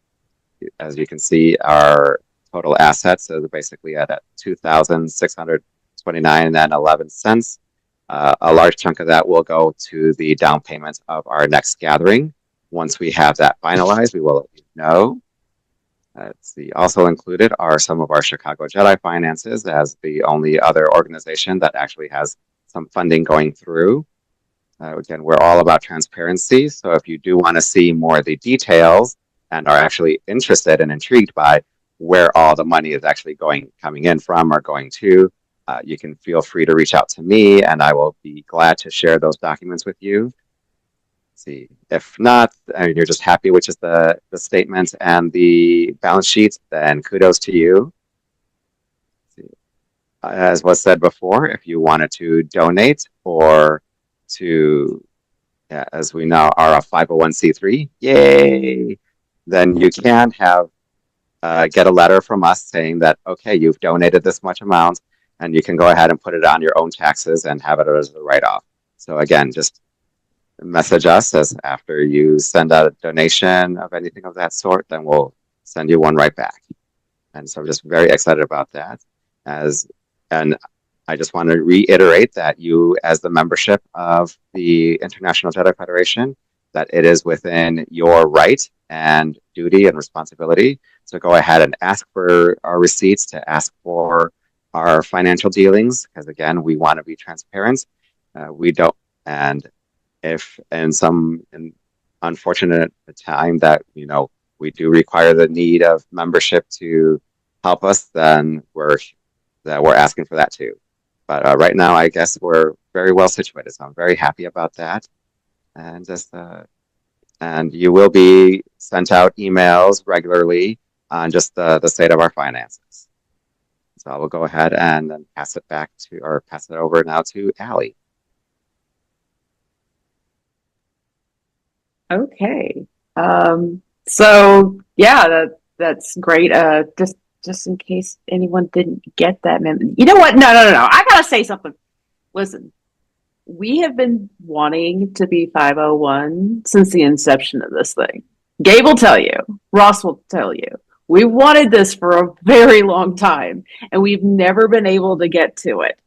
as you can see, our total assets is basically at $2,629.11. A large chunk of that will go to the down payment of our next gathering. Once we have that finalized, we will let you know. Also included are some of our Chicago Jedi finances, as the only other organization that actually has some funding going through. Again, we're all about transparency. So if you do want to see more of the details and are actually interested and intrigued by where all the money is actually coming in from or going to, you can feel free to reach out to me and I will be glad to share those documents with you. See, if not, you're just happy with just the statements and the balance sheets, then kudos to you. As was said before, if you wanted to donate or to, as we now are a 501c3, yay, then you can get a letter from us saying that, okay, you've donated this much amount, and you can go ahead and put it on your own taxes and have it as a write-off. So again, just message us as after you send out a donation of anything of that sort, then we'll send you one right back. And so I'm just very excited about that. And I just want to reiterate that you, as the membership of the International Jedi Federation, that it is within your right and duty and responsibility to go ahead and ask for our receipts, to ask for our financial dealings, because again, we want to be transparent. We don't, and if in some unfortunate time that, we do require the need of membership to help us, then we're asking for that too. But right now, I guess we're very well situated, so I'm very happy about that. And and you will be sent out emails regularly on just the state of our finances. So I will go ahead and then pass it over now to Allie. Okay. So yeah, that's great. Just in case anyone didn't get that memo. You know what? No. I gotta say something. Listen, we have been wanting to be 501 since the inception of this thing. Gabe will tell you, Ross will tell you. We wanted this for a very long time, and we've never been able to get to it.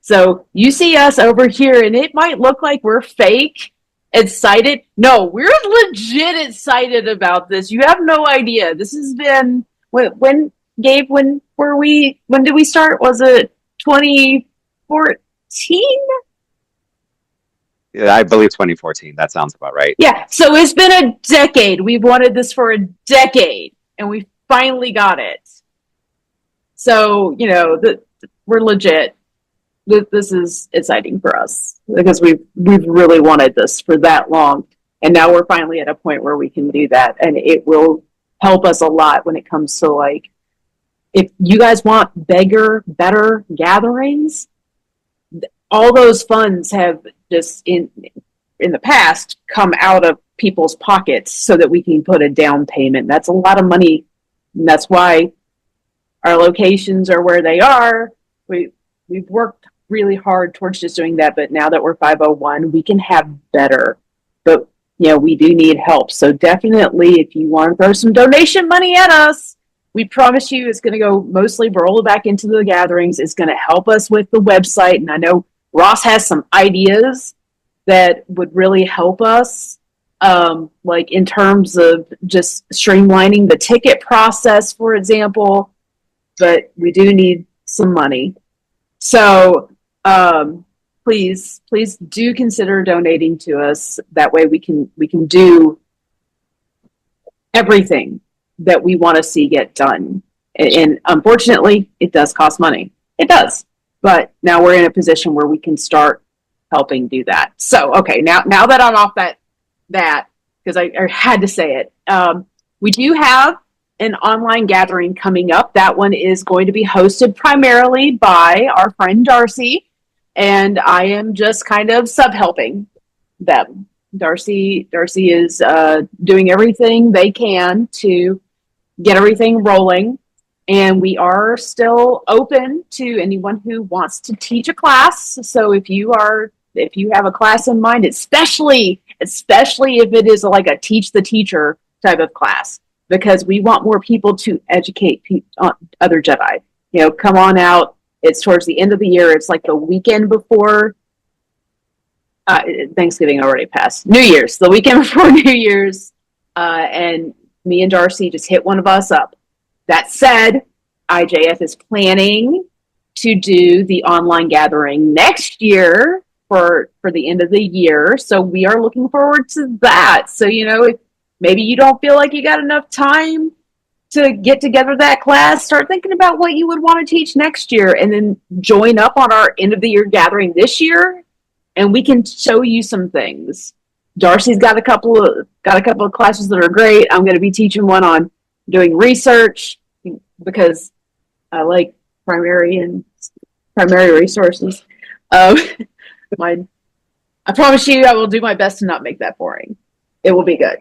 So you see us over here, and it might look like we're fake excited. No, we're legit excited about this. You have no idea. This has been when Gabe, when did we start? Was it 2014? Yeah, I believe 2014. That sounds about right. Yeah. So it's been a decade. We've wanted this for a decade, and we finally got it. So we're legit. This is exciting for us because we've really wanted this for that long, and now we're finally at a point where we can do that, and it will help us a lot when it comes to if you guys want better gatherings. All those funds have just in the past come out of people's pockets so that we can put a down payment. That's a lot of money, and that's why our locations are where they are. We've worked really hard towards just doing that, but now that we're 501, we can have better. But we do need help. So definitely, if you want to throw some donation money at us, we promise you it's going to go mostly roll back into the gatherings. It's going to help us with the website. And I know Ross has some ideas that would really help us, in terms of just streamlining the ticket process, for example. But we do need some money. So please do consider donating to us. That way we can do everything that we want to see get done. And unfortunately, it does cost money. It does. But now we're in a position where we can start helping do that. So, okay, now that I'm off that because I had to say it, we do have an online gathering coming up. That one is going to be hosted primarily by our friend Darcy, and I am just kind of sub-helping them. Darcy is doing everything they can to get everything rolling, and we are still open to anyone who wants to teach a class. So if you have a class in mind, especially if it is like a teach the teacher type of class, because we want more people to educate other Jedi. Come on out. It's towards the end of the year. It's like the weekend before Thanksgiving already passed. New Year's, the weekend before New Year's, and me and Darcy just hit one of us up. That said, IJF is planning to do the online gathering next year for the end of the year. So we are looking forward to that. So, if maybe you don't feel like you got enough time to get together that class, start thinking about what you would want to teach next year, and then join up on our end of the year gathering this year, and we can show you some things. Darcy's got a couple of classes that are great. I'm going to be teaching one on doing research because I like primary resources. I promise you, I will do my best to not make that boring. It will be good,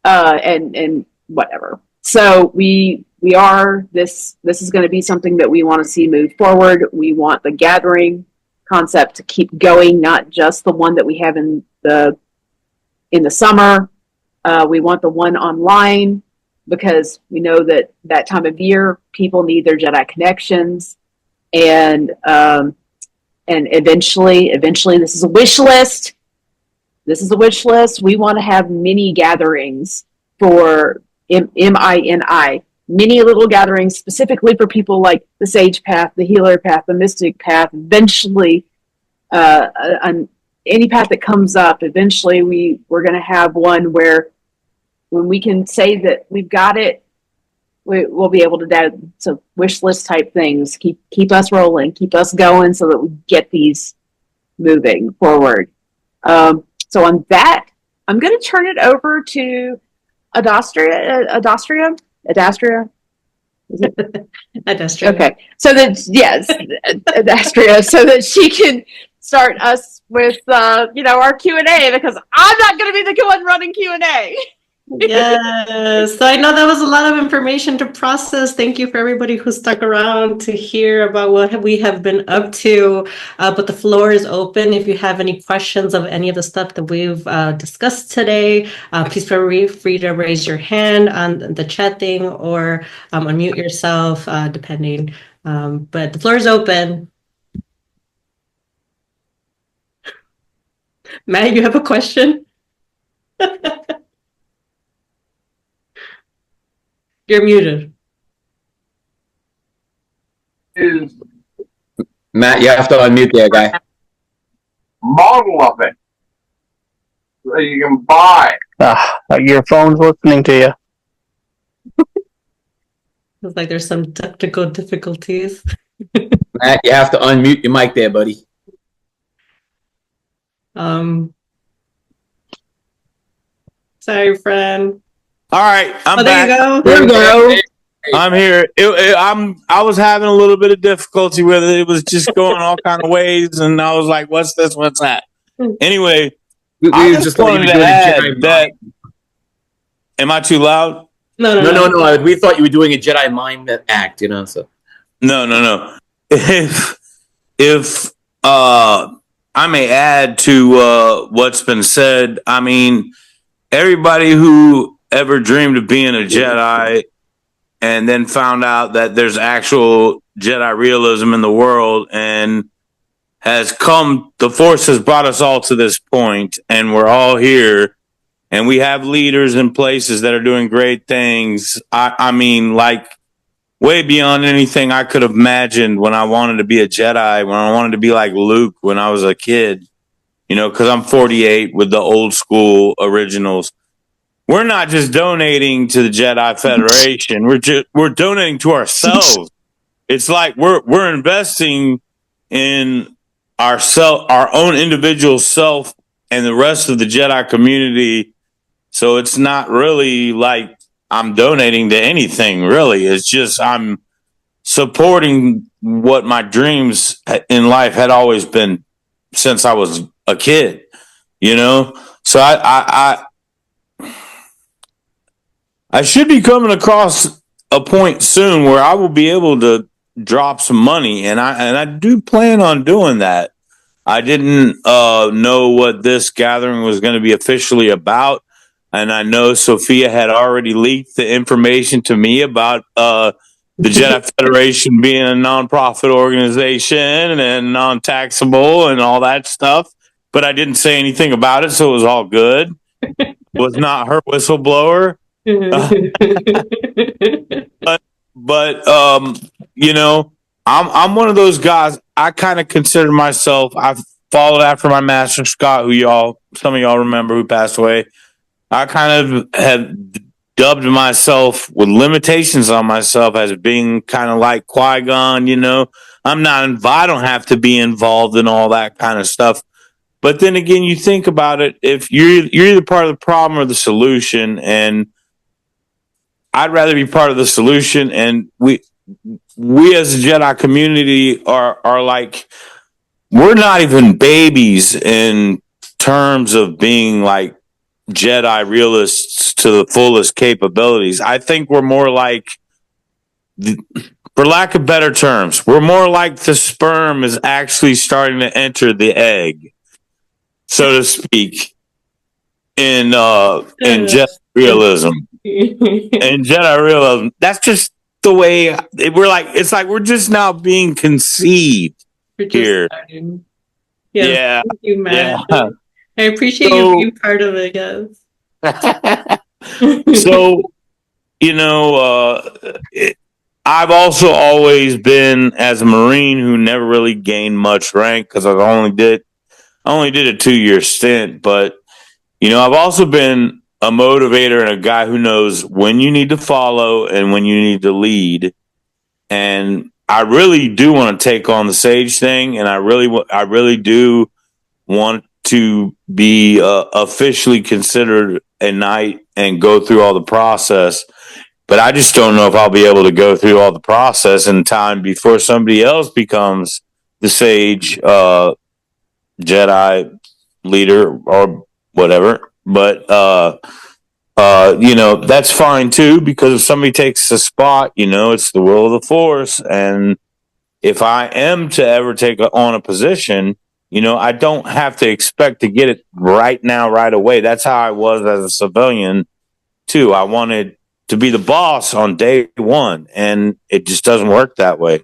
and whatever. So we are this is going to be something that we want to see move forward. We want the gathering concept to keep going, not just the one that we have in the summer. We want the one online because we know that time of year people need their Jedi connections, and eventually this is a wish list. This is a wish list. We want to have mini gatherings for MINI, many little gatherings specifically for people like the Sage Path, the Healer Path, the Mystic Path. Eventually, any path that comes up, eventually we're going to have one where when we can say that we've got it, we'll be able to do some wish list type things. Keep us rolling, keep us going, so that we get these moving forward. So on that, I'm going to turn it over to Adastria. Is it? Adastria. Okay. So that, yes, Adastria, so that she can start us with, our Q&A, because I'm not going to be the one running Q&A. Yes. So I know that was a lot of information to process. Thank you for everybody who stuck around to hear about what we have been up to. But the floor is open. If you have any questions of any of the stuff that we've discussed today, please feel free to raise your hand on the chat thing or unmute yourself, depending. But the floor is open. Matt, you have a question? You're muted. Matt, you have to unmute there, guy. Model of it that you can buy. Your phone's listening to you. Looks like there's some technical difficulties. Matt, you have to unmute your mic there, buddy. Sorry, friend. All right, I'm there back. you go. There we go. I'm here. I was having a little bit of difficulty with it. It was just going all kind of ways, and I was like, "What's this? What's that?" Anyway, We I just just wanted thought you were to doing a add Jedi that. mind. Am I too loud? No. We thought you were doing a Jedi mind act, So No. If I may add to what's been said, I mean, everybody who ever dreamed of being a Jedi and then found out that there's actual Jedi realism in the world and the Force has brought us all to this point, and we're all here, and we have leaders in places that are doing great things. I mean, like, way beyond anything I could have imagined when I wanted to be a Jedi, when I wanted to be like Luke when I was a kid, because I'm 48 with the old school originals. We're not just donating to the Jedi Federation. We're donating to ourselves. It's like we're investing in our own individual self and the rest of the Jedi community. So it's not really like I'm donating to anything, really. It's just I'm supporting what my dreams in life had always been since I was a kid, So I should be coming across a point soon where I will be able to drop some money, and I do plan on doing that. I didn't know what this gathering was going to be officially about, and I know Sophia had already leaked the information to me about the Jedi Federation being a nonprofit organization and non-taxable and all that stuff, but I didn't say anything about it, so it was all good. Was not her whistleblower. But I'm one of those guys. I kind of consider myself. I've followed after my master Scott, who some of y'all remember, who passed away. I kind of have dubbed myself with limitations on myself as being kind of like Qui-Gon. I don't have to be involved in all that kind of stuff. But then again, you think about it. If you're either part of the problem or the solution, and I'd rather be part of the solution. And we as a Jedi community are like, we're not even babies in terms of being like Jedi realists to the fullest capabilities. I think we're more like, for lack of better terms, we're more like the sperm is actually starting to enter the egg, so to speak, in Jedi realism. In Jedi realism, that's just the way we're like. It's like we're just now being conceived here. Starting. Yeah, thank you, Matt. yeah. I appreciate you being part of it, guys. So, I've also always been, as a Marine who never really gained much rank because I only did a 2-year stint, but I've also been a motivator and a guy who knows when you need to follow and when you need to lead. And I really do want to take on the Sage thing, and I really do want to be officially considered a knight and go through all the process. But I just don't know if I'll be able to go through all the process in time before somebody else becomes the Sage Jedi leader or whatever. But that's fine too, because if somebody takes a spot, it's the will of the Force. And if I am to ever take on a position, I don't have to expect to get it right now, right away. That's how I was as a civilian too. I wanted to be the boss on day one, and it just doesn't work that way.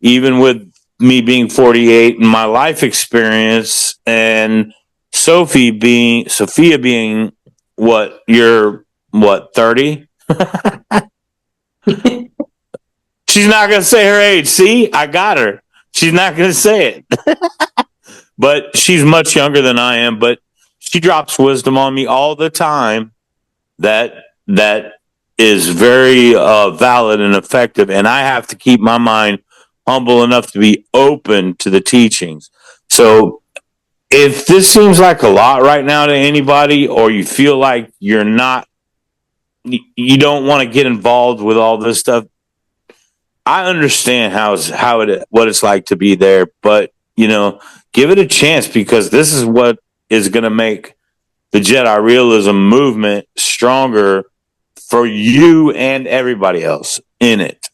Even with me being 48 and my life experience, and Sophia being what, you're what, 30? She's not going to say her age. See, I got her. She's not going to say it. But she's much younger than I am, but she drops wisdom on me all the time that is very valid and effective. And I have to keep my mind humble enough to be open to the teachings. So if this seems like a lot right now to anybody, or you feel like you don't want to get involved with all this stuff, I understand what it's like to be there, but give it a chance, because this is what is going to make the Jedi realism movement stronger for you and everybody else in it.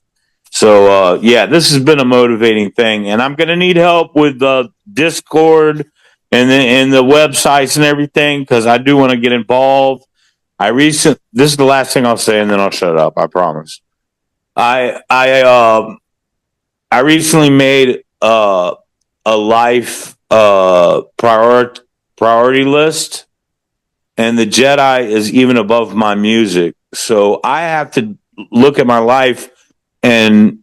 So this has been a motivating thing, and I'm going to need help with the Discord and the websites and everything, because I do want to get involved. This is the last thing I'll say, and then I'll shut up. I promise. I recently made a life priority list, and the Jedi is even above my music. So I have to look at my life and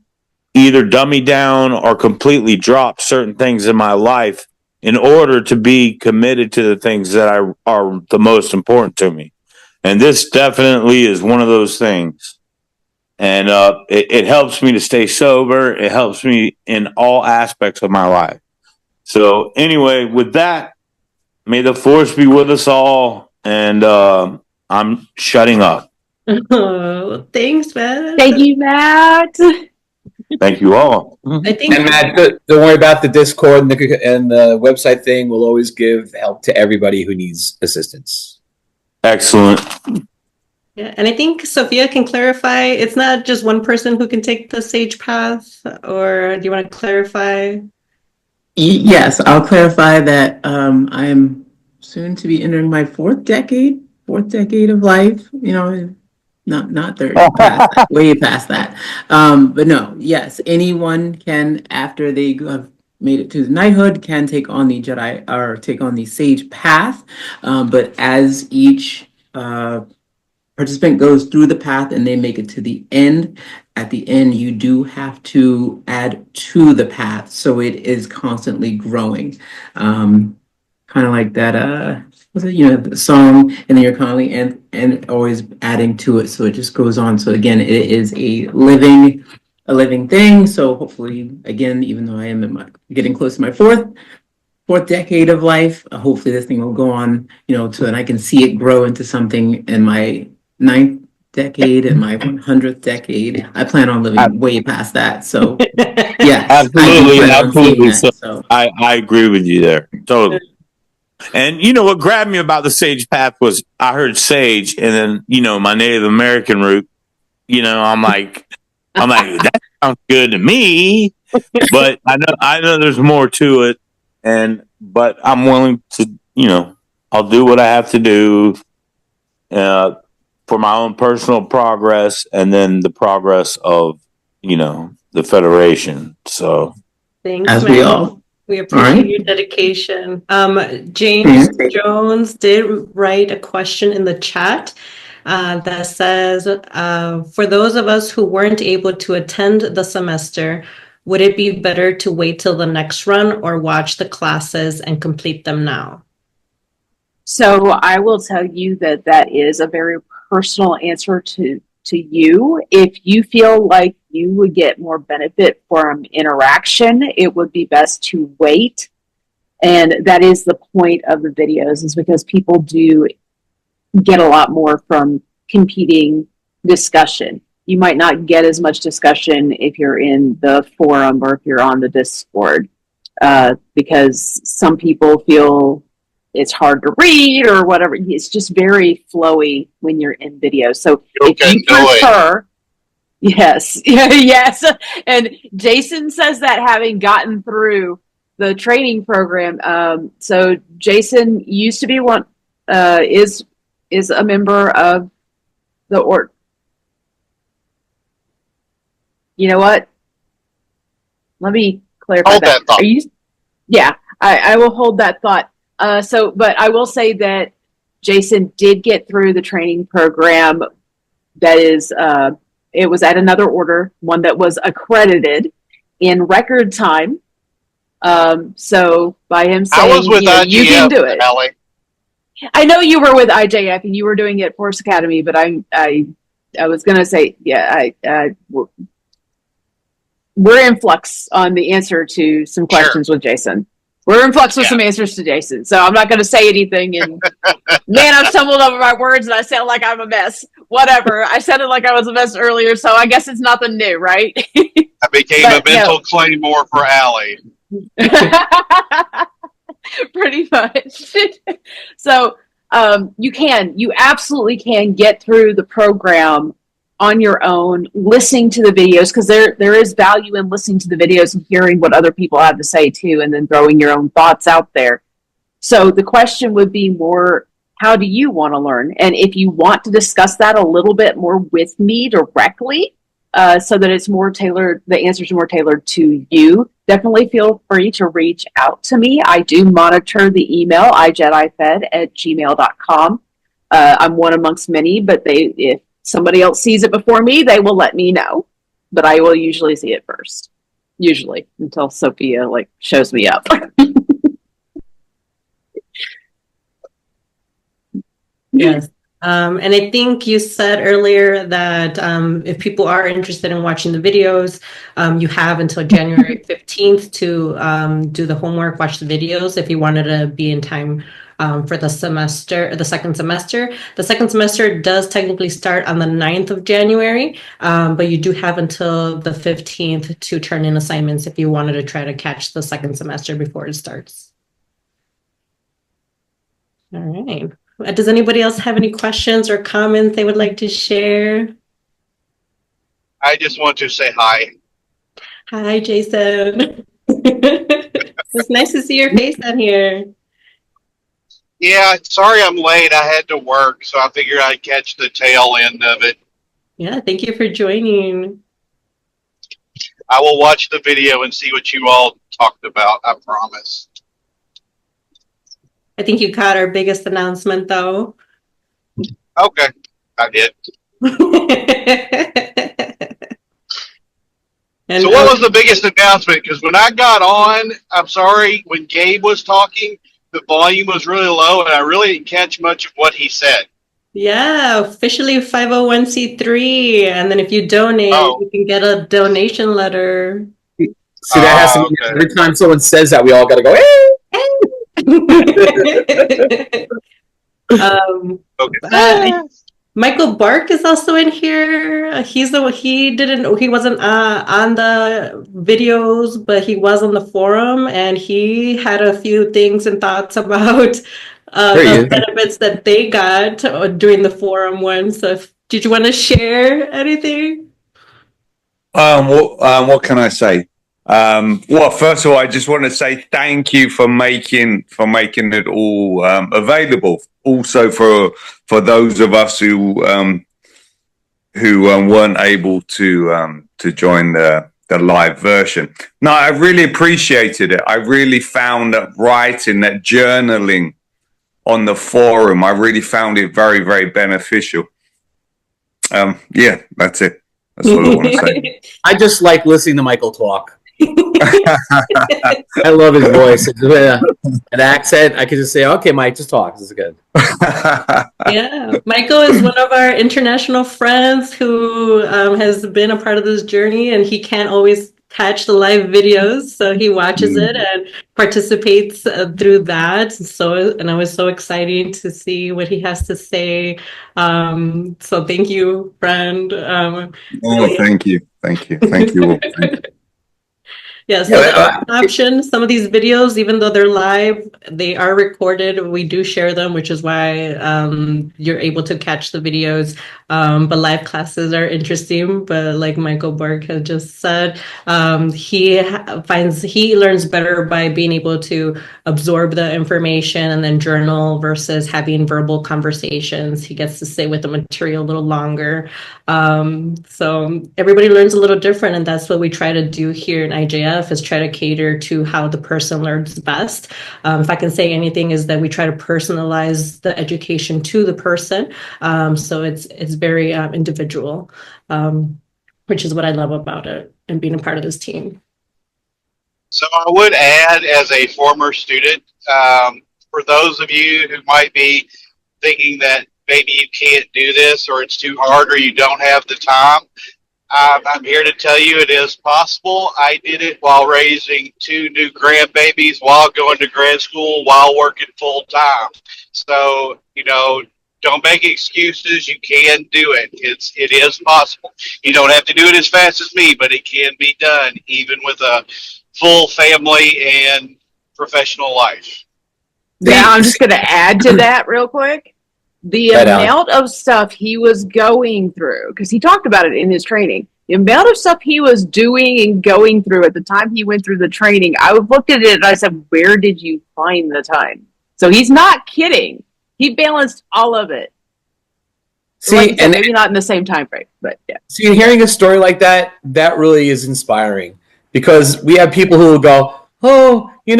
either dummy down or completely drop certain things in my life in order to be committed to the things that are the most important to me. And this definitely is one of those things. And it helps me to stay sober. It helps me in all aspects of my life. So anyway, with that, may the Force be with us all. And I'm shutting up. Oh, thanks, Matt. Thank you, Matt. Thank you all. I think And Matt, don't worry about the Discord and the website thing. We'll always give help to everybody who needs assistance. Excellent. Yeah, and I think Sophia can clarify. It's not just one person who can take the Sage path, or do you want to clarify? Yes, I'll clarify that I am soon to be entering my fourth decade of life. Not 30, way past that. But no, yes, anyone can, after they have made it to knighthood, can take on the Jedi or take on the Sage path. But as each participant goes through the path and they make it to the end, at the end, you do have to add to the path. So it is constantly growing. Kind of like that, what's it, the song, and then you're constantly and always adding to it. So it just goes on. So again, it is a living thing. So hopefully, again, even though I am getting close to my fourth decade of life, hopefully this thing will go on, and I can see it grow into something in my ninth decade and my 100th decade. I plan on living way past that. So yes, I do Absolutely, plan on seeing absolutely. that. So So I agree with you there. Totally. And what grabbed me about the sage path was I heard sage, and then my Native American root. I'm like that sounds good to me, but I know there's more to it, but I'm willing to I'll do what I have to do for my own personal progress, and then the progress of the federation. So Thanks, as we man. all, We all appreciate right. your dedication. James Jones did write a question in the chat that says, for those of us who weren't able to attend the semester, would it be better to wait till the next run or watch the classes and complete them now? So I will tell you that is a very personal answer to you. If you feel like you would get more benefit from interaction, it would be best to wait. And that is the point of the videos, is because people do get a lot more from competing discussion. You might not get as much discussion if you're in the forum or if you're on the Discord, because some people feel it's hard to read or whatever. It's just very flowy when you're in video. So if you prefer, yes, yes. And Jason says that, having gotten through the training program. So Jason used to be is a member of the org. You know what? Let me clarify Hold that. that thought. Are you? Yeah, I will hold that thought. But I will say that Jason did get through the training program. That is, it was at another order, one that was accredited in record time. So by him saying, I was with IJF, you can do it. Allie. I know you were with IJF and you were doing it at Force Academy, but I was going to say, we're in flux on the answer to some questions with Jason. We're in flux with some answers to Jason. So I'm not going to say anything. And man, I've stumbled over my words and I sound like I'm a mess. Whatever. I sounded like I was a mess earlier, so I guess it's nothing new, right? I became a mental claymore for Allie. Pretty much. So you absolutely can get through the program on your own, listening to the videos, because there is value in listening to the videos and hearing what other people have to say too, and then throwing your own thoughts out there. So the question would be more, how do you want to learn? And if you want to discuss that a little bit more with me directly, so that it's more tailored, the answers are more tailored to you, definitely feel free to reach out to me. I do monitor the email, ijedifed@gmail.com. I'm one amongst many, but if somebody else sees it before me, they will let me know. But I will usually see it first. Usually, until Sophia shows me up. Yes. And I think you said earlier that if people are interested in watching the videos, you have until January 15th to do the homework, watch the videos if you wanted to be in time for the second semester. The second semester does technically start on the 9th of January, but you do have until the 15th to turn in assignments if you wanted to try to catch the second semester before it starts. All right. Does anybody else have any questions or comments they would like to share? I just want to say hi. Hi, Jason. It's nice to see your face on here. Yeah, sorry I'm late. I had to work, so I figured I'd catch the tail end of it. Yeah, thank you for joining. I will watch the video and see what you all talked about, I promise. I think you caught our biggest announcement, though. Okay. I did. And So what was the biggest announcement? Because when I got on, I'm sorry, when Gabe was talking, the volume was really low, and I really didn't catch much of what he said. yeah, officially 501c3. And then if you donate, Oh. you can get a donation letter. See, that has to be Okay. every time someone says that, we all got to go, hey! Okay. Michael Bark is also in here. He wasn't on the videos, but he was on the forum, and he had a few things and thoughts about the benefits that they got during the forum one. So, did you want to share anything? What can I say? Well, first of all, I just want to say thank you for making it all available. Also for those of us who weren't able to join the live version. No, I really appreciated it. I really found that writing, that journaling on the forum, I really found it very, very beneficial. Yeah, that's it. That's what I want to say. I just like listening to Michael talk. I love his voice. An accent. I could just say, okay, Mike, just talk. This is good. Yeah, Michael is one of our international friends who has been a part of this journey, and he can't always catch the live videos, so he watches it and participates through that. And I was so excited to see what he has to say. So thank you, friend. Really. Thank you all. Thank you. Yeah, so the option, some of these videos, even though they're live, they are recorded. We do share them, which is why you're able to catch the videos. But live classes are interesting. But like Michael Bark has just said, he learns better by being able to absorb the information and then journal versus having verbal conversations. He gets to stay with the material a little longer. So everybody learns a little different, and that's what we try to do here in IJF, is try to cater to how the person learns best. If I can say anything, is that we try to personalize the education to the person. So it's very individual, which is what I love about it and being a part of this team. So I would add, as a former student, for those of you who might be thinking that maybe you can't do this, or it's too hard, or you don't have the time, I'm here to tell you it is possible. I did it while raising 2 new grandbabies, while going to grad school, while working full time. So, don't make excuses. You can do it. It is possible. You don't have to do it as fast as me, but it can be done, even with a full family and professional life. Now, I'm just going to add to that real quick. The amount of stuff he was going through, because he talked about it in his training, the amount of stuff he was doing and going through at the time he went through the training, I looked at it and I said, where did you find the time? So he's not kidding. He balanced all of it. See, like said, maybe not in the same time frame, but yeah. See, hearing a story like that really is inspiring, because we have people who will go, oh, I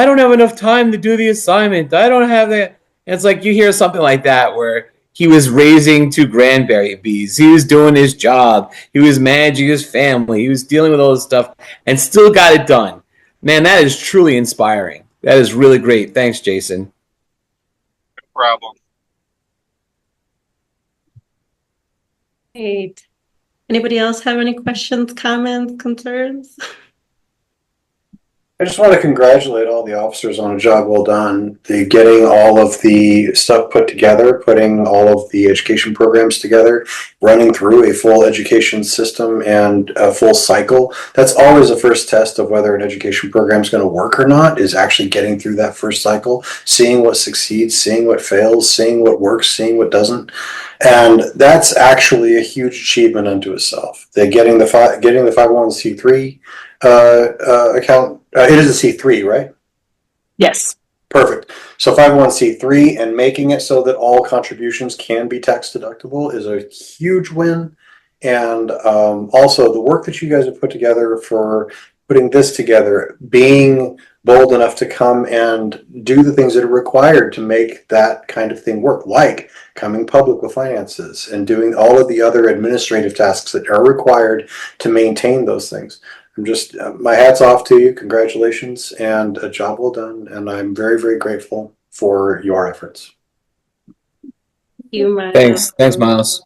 don't have enough time to do the assignment. I don't have that. And it's like you hear something like that where he was raising 2 grandbabies, he was doing his job, he was managing his family, he was dealing with all this stuff, and still got it done. Man, that is truly inspiring. That is really great. Thanks, Jason. No problem. Great. Anybody else have any questions, comments, concerns? I just want to congratulate all the officers on a job well done. The getting all of the stuff put together, putting all of the education programs together, running through a full education system and a full cycle. That's always the first test of whether an education program is going to work or not, is actually getting through that first cycle, seeing what succeeds, seeing what fails, seeing what works, seeing what doesn't. And that's actually a huge achievement unto itself. They're getting the 501c3 account. It is a C3, right? Yes. Perfect. So 501c3 and making it so that all contributions can be tax deductible is a huge win. And also the work that you guys have put together for putting this together, being bold enough to come and do the things that are required to make that kind of thing work, like coming public with finances and doing all of the other administrative tasks that are required to maintain those things. I'm just, my hat's off to you. Congratulations and a job well done. And I'm very, very grateful for your efforts. You, Miles. Thanks, Miles.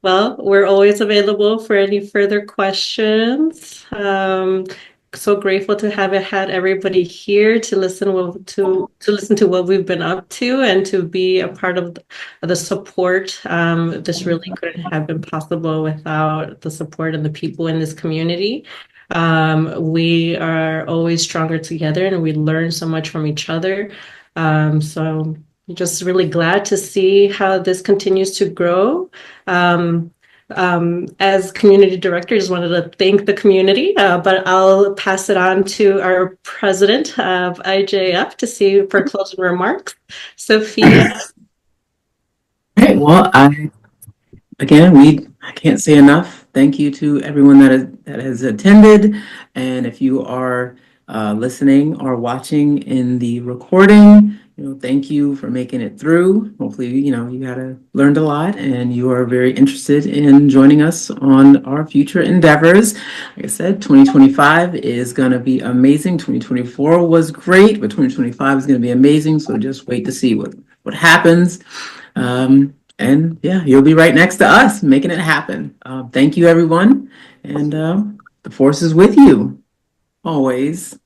Well, we're always available for any further questions. So grateful to have had everybody here to listen to what we've been up to and to be a part of the support. This really couldn't have been possible without the support and the people in this community. We are always stronger together, and we learn so much from each other. So just really glad to see how this continues to grow. As community director, just wanted to thank the community, but I'll pass it on to our president of IJF to see for closing remarks. Sophia. Okay, well, I can't say enough. Thank you to everyone that has attended, and if you are listening or watching in the recording, thank you for making it through. Hopefully, you learned a lot, and you are very interested in joining us on our future endeavors. Like I said, 2025 is going to be amazing. 2024 was great, but 2025 is going to be amazing. So just wait to see what happens. And yeah, you'll be right next to us making it happen. Thank you, everyone. And the force is with you always.